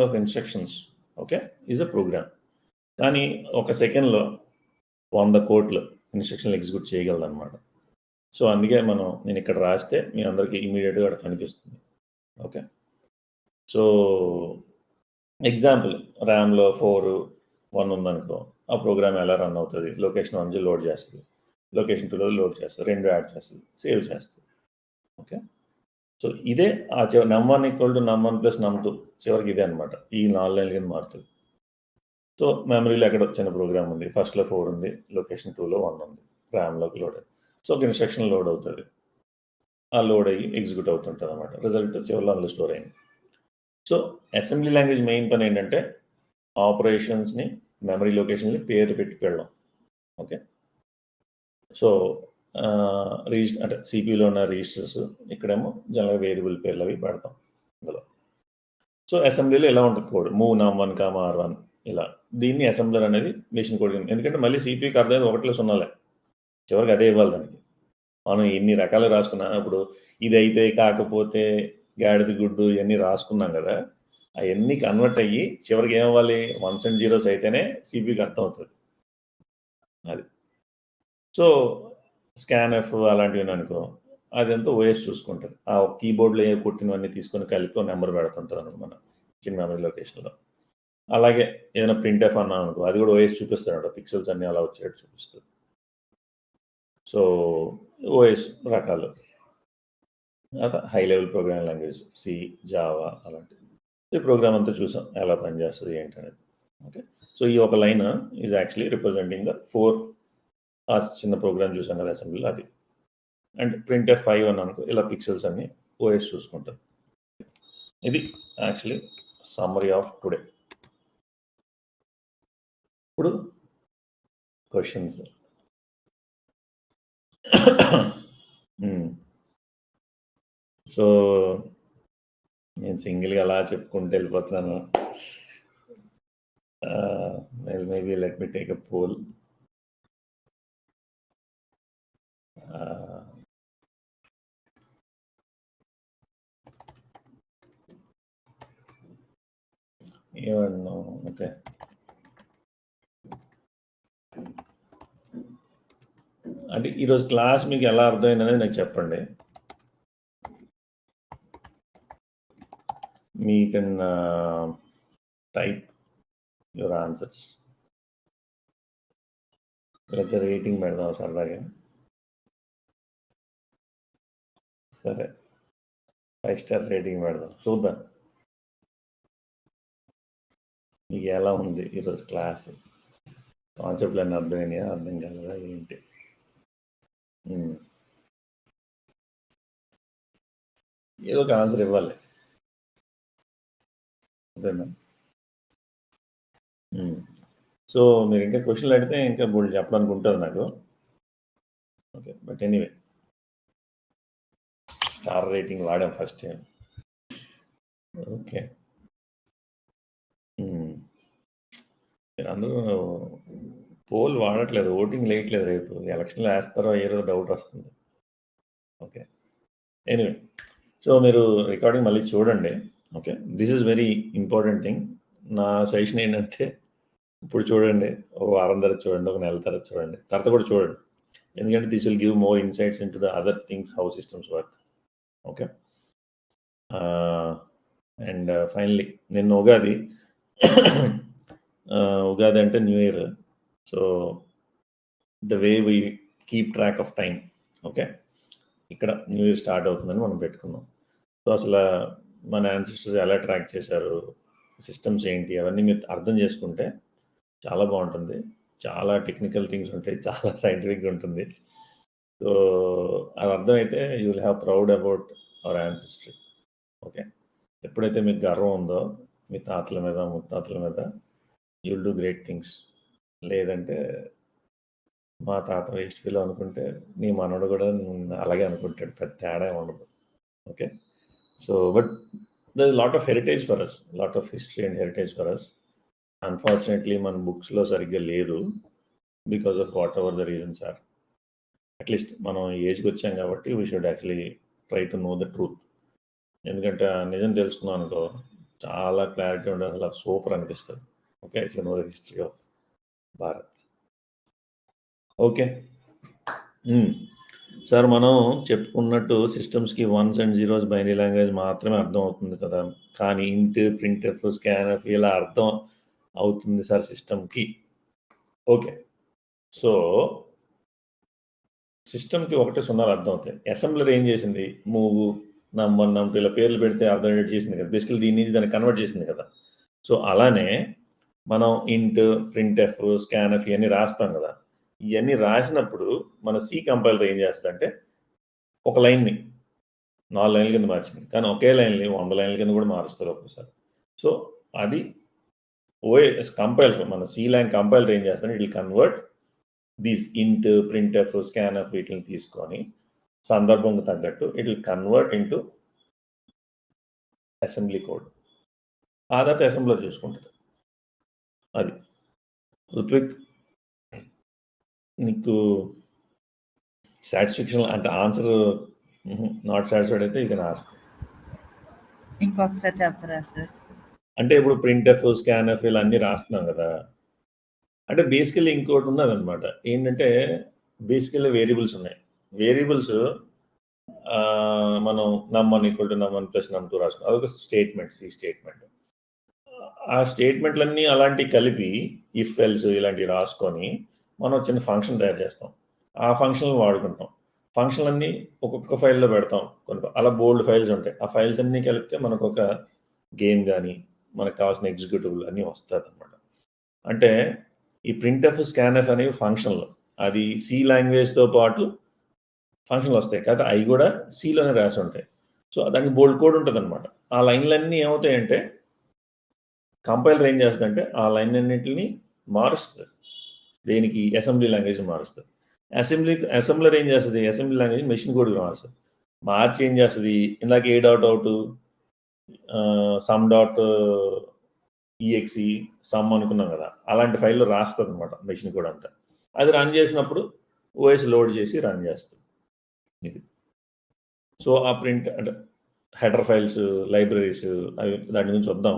of instructions, okay, is a program. కానీ ఒక సెకండ్లో 100 కోట్లు ఇన్స్ట్రక్షన్లు ఎగ్జిక్యూట్ చేయగలదు అనమాట. సో అందుకే నేను ఇక్కడ రాస్తే మీ అందరికీ ఇమీడియట్గా అక్కడ కనిపిస్తుంది. ఓకే, సో ఎగ్జాంపుల్ ర్యామ్లో 4, 1 ఉందనుకో, ఆ ప్రోగ్రామ్ ఎలా రన్ అవుతుంది? లొకేషన్ 1 లోడ్ చేస్తుంది, లొకేషన్ 2లో లోడ్ చేస్తుంది, 2 యాడ్ చేస్తుంది, సేవ్ చేస్తుంది. ఓకే, సో ఇదే ఆ num1 = num1 + num2 చివరికి ఇదే అనమాట. ఈ 4 లైన్లు మారుతుంది. సో మెమరీలో ఎక్కడ చిన్న ప్రోగ్రామ్ ఉంది, ఫస్ట్లో 4 ఉంది, లొకేషన్ 2లో 1 ఉంది, ర్యామ్లోకి లోడ్ అయ్యి, సో ఒక ఇన్స్ట్రక్షన్ లోడ్ అవుతుంది, ఆ లోడ్ అయ్యి ఎగ్జిక్యూట్ అవుతుంటుంది అనమాట. రిజల్ట్ చివరిలో అందులో స్టోర్ అయింది. సో అసెంబ్లీ లాంగ్వేజ్ మెయిన్ పని ఏంటంటే ఆపరేషన్స్ని, మెమరీ లొకేషన్ని పేరు పెట్టి పెడదాం. ఓకే, సో అంటే సిపియూలో ఉన్న రిజిస్టర్స్, ఇక్కడేమో జనరల్ వేరియబుల్ పేర్లు అవి పెడతాం ఇందులో. సో అసెంబ్లీలో ఎలా ఉంటుంది కోడ్, మూవ్ num1, r1 ఇలా. దీన్ని అసెంబ్లర్ అనేది మెషిన్ కోడ్. ఎందుకంటే మళ్ళీ సిపియూకి అర్థమైంది 1, 0 చివరికి అదే ఇవ్వాలి దానికి. మనం ఎన్ని రకాలు రాసుకున్నా, ఇప్పుడు ఇది అయితే కాకపోతే గాడిద గుడ్డు ఇవన్నీ రాసుకున్నాం కదా, అవన్నీ కన్వర్ట్ అయ్యి చివరికి ఏమవ్వాలి, 1s and 0s అయితేనే సిపియూకి అర్థం అవుతుంది. అది. సో స్కాన్ఎఫ్ అలాంటివి అనుకో, అదంతా ఓఎస్ చూసుకుంటుంది. ఆ కీబోర్డ్లో ఏ కొట్టినవన్నీ తీసుకొని కలిపి నెంబర్ పెడుతుంటుంది అనమాట మన చిన్న మెమరీ లొకేషన్లో. అలాగే ఏదైనా ప్రింట్ ఎఫ్ అన్నాం అనుకో, అది కూడా ఓఎస్ చూపిస్తాడు, పిక్సెల్స్ అన్నీ అలా వచ్చేట్టు చూపిస్తుంది. సో ఓఎస్ రకాలు, high level programming language C, Java అలాంటివి. ఈ ప్రోగ్రామ్ అంతా చూసాం ఎలా పనిచేస్తుంది ఏంటనేది. ఓకే, సో ఈ ఒక line is actually representing the 4 ఆ చిన్న ప్రోగ్రామ్ చూసాం కదా అసెంబ్లీలో, అది. అండ్ ప్రింట్ఎఫ్ 5 అని అనుకో, ఇలా పిక్సెల్స్ అన్ని ఓఎస్ చూసుకుంటాం. ఇది యాక్చువల్లీ సమ్మరీ ఆఫ్ టుడే. ఇప్పుడు క్వశ్చన్స్. సో నేను సింగిల్గా అలా చెప్పుకుంటూ వెళ్ళిపోతున్నాను. Maybe let me take a poll. ఏమన్నా ఓకే, అంటే ఈరోజు క్లాస్ మీకు ఎలా అర్థమైందనేది నాకు చెప్పండి. మీ కెన్ టైప్ యువర్ ఆన్సర్స్, లేకపోతే రేటింగ్ పెడదాం సరదాగా. సరే, 5 స్టార్ రేటింగ్ పెడదాం, చూద్దాం మీకు ఎలా ఉంది ఈరోజు క్లాస్. కాన్సెప్ట్లు అన్నీ అర్థమైనాయా, అర్థం కాలేదా ఏంటి? ఏదో ఒక ఆన్సర్ ఇవ్వాలి, అదేనా? సో మీరు ఇంకా క్వశ్చన్లు అడిగితే ఇంకా బోల్డ్ చెప్పడానికి ఉంటుంది నాకు. Okay, but anyway star rating వాడాం ఫస్ట్ టైం. ఓకే, అందరూ పోల్ వాడట్లేదు, ఓటింగ్ వేయట్లేదు. రేపు ఎలక్షన్లో వేస్తారో ఏదో డౌట్ వస్తుంది. ఓకే, ఎనీవే, సో మీరు రికార్డింగ్ మళ్ళీ చూడండి. Okay, this is very important thing. నా సజెషన్ ఏంటంటే ఇప్పుడు చూడండి, ఒక వారం తర్వాత చూడండి, ఒక నెల తర్వాత చూడండి, తర్వాత కూడా చూడండి. ఎందుకంటే this will give more insights in to the other things, how systems work. Okay, and finally నిన్న ఉగాది. ఉగాది అంటే new year. So the way we keep track of time. Okay, ఇక్కడ న్యూ ఇయర్ స్టార్ట్ అవుతుందని మనం పెట్టుకున్నాం. సో అసలు మన యాన్సిస్టర్స్ ఎలా ట్రాక్ చేశారు, సిస్టమ్స్ ఏంటి, అవన్నీ మీరు అర్థం చేసుకుంటే చాలా బాగుంటుంది. చాలా టెక్నికల్ థింగ్స్ ఉంటాయి, చాలా సైంటిఫిక్గా ఉంటుంది. సో అది అర్థమైతే you will have proud about our ancestry. Okay, ఎప్పుడైతే మీకు గర్వం ఉందో మీ తాతల మీద, ముత్తాతల మీద, you will do great things. లేదంటే మా తాత వేస్ట్ ఫీల్ అనుకుంటే నీ మనోడు కూడా అలాగే అనుకుంటాడు, పెద్ద తేడా ఉండదు. Okay, so but there is lot of heritage for us, lot of history and heritage for us. Unfortunately మన బుక్స్లో సరిగ్గా లేదు, because of whatever the reasons are. At least మనం ఏజ్కి వచ్చాం కాబట్టి we should actually try to know the truth. ఎందుకంటే ఆ నిజం తెలుసుకున్నాం అనుకో, చాలా క్లారిటీ ఉండదు, అసలు సూపర్ అనిపిస్తుంది. Okay, if you know the history of Bharat. Okay sir, మనం చెప్పుకున్నట్టు సిస్టమ్స్కి ones and zeros binary language మాత్రమే అర్థం అవుతుంది కదా, కానీ ఇంట్, ప్రింట్ఎఫ్, స్కాన్ఎఫ్ ఇలా అర్థం అవుతుంది సార్ సిస్టమ్కి. ఓకే, సో సిస్టమ్కి 1, 0 అర్థం అవుతాయి. అసెంబ్లర్ ఏం చేసింది, మూవ్, నమ్ ఇలా పేర్లు పెడితే అర్థం చేసింది కదా, బేసికలీ దీని నుంచి దాన్ని కన్వర్ట్ చేసింది కదా. సో అలానే మనం ఇంట్, ప్రింట్ఎఫ్, స్కాన్ఎఫ్ ఇవన్నీ రాస్తాం కదా. ఇవన్నీ రాసినప్పుడు మన సి కంపైలర్ ఏం చేస్తుందంటే ఒక లైన్ని 4 లైన్ల కింద మార్చింది, కానీ ఒకే లైన్ని 100 లైన్ల కింద కూడా మారుస్తారు ఒక్కసారి. సో అది ఓఎస్ కంపైలర్, మన సి లాంగ్ కంపైలర్ ఏం చేస్తారంటే ఇట్ విల్ కన్వర్ట్ దీస్ ఇంట్, ప్రింట్ఎఫ్, స్కాన్ఎఫ్ వీటిని తీసుకొని సందర్భంకు తగ్గట్టు it will convert into assembly code. ఆ తర్వాత అసెంబ్లర్ చూసుకుంటుంది. అది ఋత్విక్, నీకు సాటిస్ఫాక్షన్ అంటే ఆన్సర్ నాట్ సాటిస్ఫైడ్ అయితే ఇక ఆస్క్. ఇంకొకసారి చెప్పరా సార్? అంటే ఇప్పుడు ప్రింట్ఎఫ్, స్కాన్ఎఫ్ ఇలా అన్నీ రాస్తున్నాం కదా, అంటే బేసికల్లీ ఇంకోటి ఉన్నదనమాట. ఏంటంటే బేసికల్లీ వేరియబుల్స్ ఉన్నాయి. వేరియబుల్స్ మనం నమ్1 = num1 + num2 రాసుకున్నాం, అదొక స్టేట్మెంట్, సి స్టేట్మెంట్. ఆ స్టేట్మెంట్లన్నీ అలాంటివి కలిపి ఇఫ్ ఎల్స్ ఇలాంటివి రాసుకొని మనం చిన్న ఫంక్షన్ తయారు చేస్తాం. ఆ ఫంక్షన్ వాడుకుంటాం. ఫంక్షన్లన్నీ ఒక్కొక్క ఫైల్లో పెడతాం. కొన్ని అలా బోల్డ్ ఫైల్స్ ఉంటాయి. ఆ ఫైల్స్ అన్నీ కలిపితే మనకు ఒక గేమ్ కానీ మనకు కావాల్సిన ఎగ్జిక్యూటివ్లు అన్నీ వస్తుంది అనమాట. అంటే ఈ ప్రింట్ఎఫ్, స్కాన్ఎఫ్ అనేవి ఫంక్షన్లు, అది సి లాంగ్వేజ్తో పాటు ఫంక్షన్లు వస్తాయి కదా, అవి కూడా సిలోనే రాసి ఉంటాయి. సో దానికి బోల్డ్ కోడ్ ఉంటుంది అనమాట. ఆ లైన్లన్నీ ఏమవుతాయంటే కంపైలర్ ఏం చేస్తుందంటే ఆ లైన్ అన్నింటిని మారుస్తుంది. దేనికి? అసెంబ్లీ లాంగ్వేజ్ మారుస్తుంది. అసెంబ్లర్ ఏం చేస్తుంది? అసెంబ్లీ లాంగ్వేజ్ మెషిన్ కోడ్గా మారుస్తుంది. మార్చి ఏం చేస్తుంది? ఇందాక a.out sum.exe సమ్ అనుకున్నాం కదా, అలాంటి ఫైల్లో రాస్తుంది అనమాట మెషిన్ కోడ్ అంతా. అది రన్ చేసినప్పుడు ఓఎస్ లోడ్ చేసి రన్ చేస్తుంది. ఇది సో ఆ ప్రింట్ అంటే హెడర్ ఫైల్స్, లైబ్రరీస్, అవి దాని గురించి వద్దాం.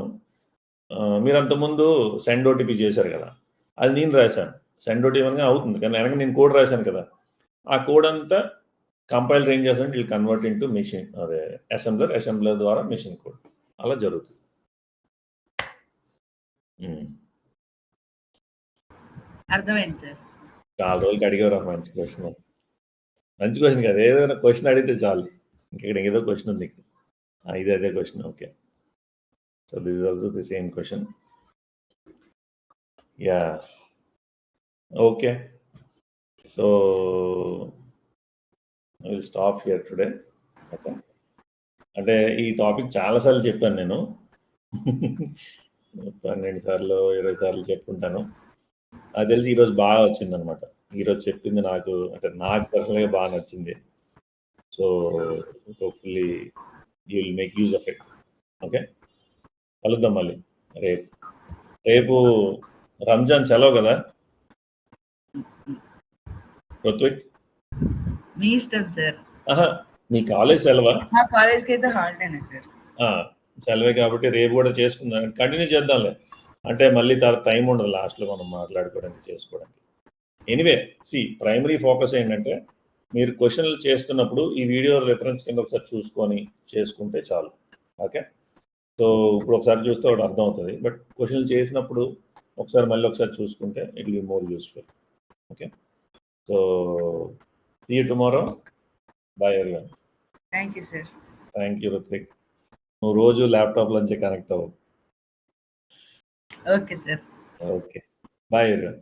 మీరు అంతకుముందు సెండ్ ఓటీపీ చేశారు కదా, అది నేను రాశాను. సెండ్ ఓటీపీ అనగా అవుతుంది, కానీ వెనక నేను కోడ్ రాశాను కదా, ఆ కోడ్ అంతా కంపైలర్ ఏం చేస్తానంటే వీళ్ళు కన్వర్ట్ ఇంటూ మెషిన్, అదే అసెంబ్లర్ ద్వారా మెషిన్ కోడ్ అలా జరుగుతుంది. అర్థమైంది సార్. చాలా రోజులకి అడిగారు మంచి క్వశ్చన్. మంచి క్వశ్చన్ కాదు, ఏదైనా క్వశ్చన్ అడిగితే చాలు. ఇక్కడ ఏదో క్వశ్చన్ ఉంది, ఇది అదే question. Okay, so this is also the same question. Yeah, okay, so I will stop here today. Okay, అంటే ఈ టాపిక్ చాలాసార్లు చెప్పాను నేను, 12 సార్లు 20 సార్లు చెప్పుకుంటాను. నాకు తెలిసి ఈరోజు బాగా వచ్చింది అనమాట. ఈరోజు చెప్పింది నాకు పర్సనల్గా బాగా నచ్చింది. So hopefully you will make use of it. Okay, కలుద్దాం మళ్ళీ రేపు రంజాన్ సెలవు కదా ఋత్విక్? మీ ఇష్టం సార్. ఆహా, మీ కాలేజ్ సెలవా? మా కాలేజ్కి అయితే హాలిడేనే సార్. సెలవే కాబట్టి రేపు కూడా చేసుకుందాం, కంటిన్యూ చేద్దాంలే. అంటే మళ్ళీ తర్వాత టైం ఉండదు లాస్ట్లో మనం మాట్లాడుకోవడానికి చేసుకోవడానికి. ఎనీవే ప్రైమరీ ఫోకస్ ఏంటంటే మీరు క్వశ్చన్లు చేస్తున్నప్పుడు ఈ వీడియో రిఫరెన్స్ కింద ఒకసారి చూసుకొని చేసుకుంటే చాలు. ఓకే, సో ఇప్పుడు ఒకసారి చూస్తే ఒకటి అర్థం అవుతుంది, బట్ క్వశ్చన్లు చేసినప్పుడు మళ్ళీ ఒకసారి చూసుకుంటే it will be more useful. Okay, so see you tomorrow. Bye everyone. Thank you sir. Thank you Ritvik. నువ్వు రోజు ల్యాప్టాప్ నుంచి కనెక్ట్ అవ్వు. Okay sir. Okay, bye everyone.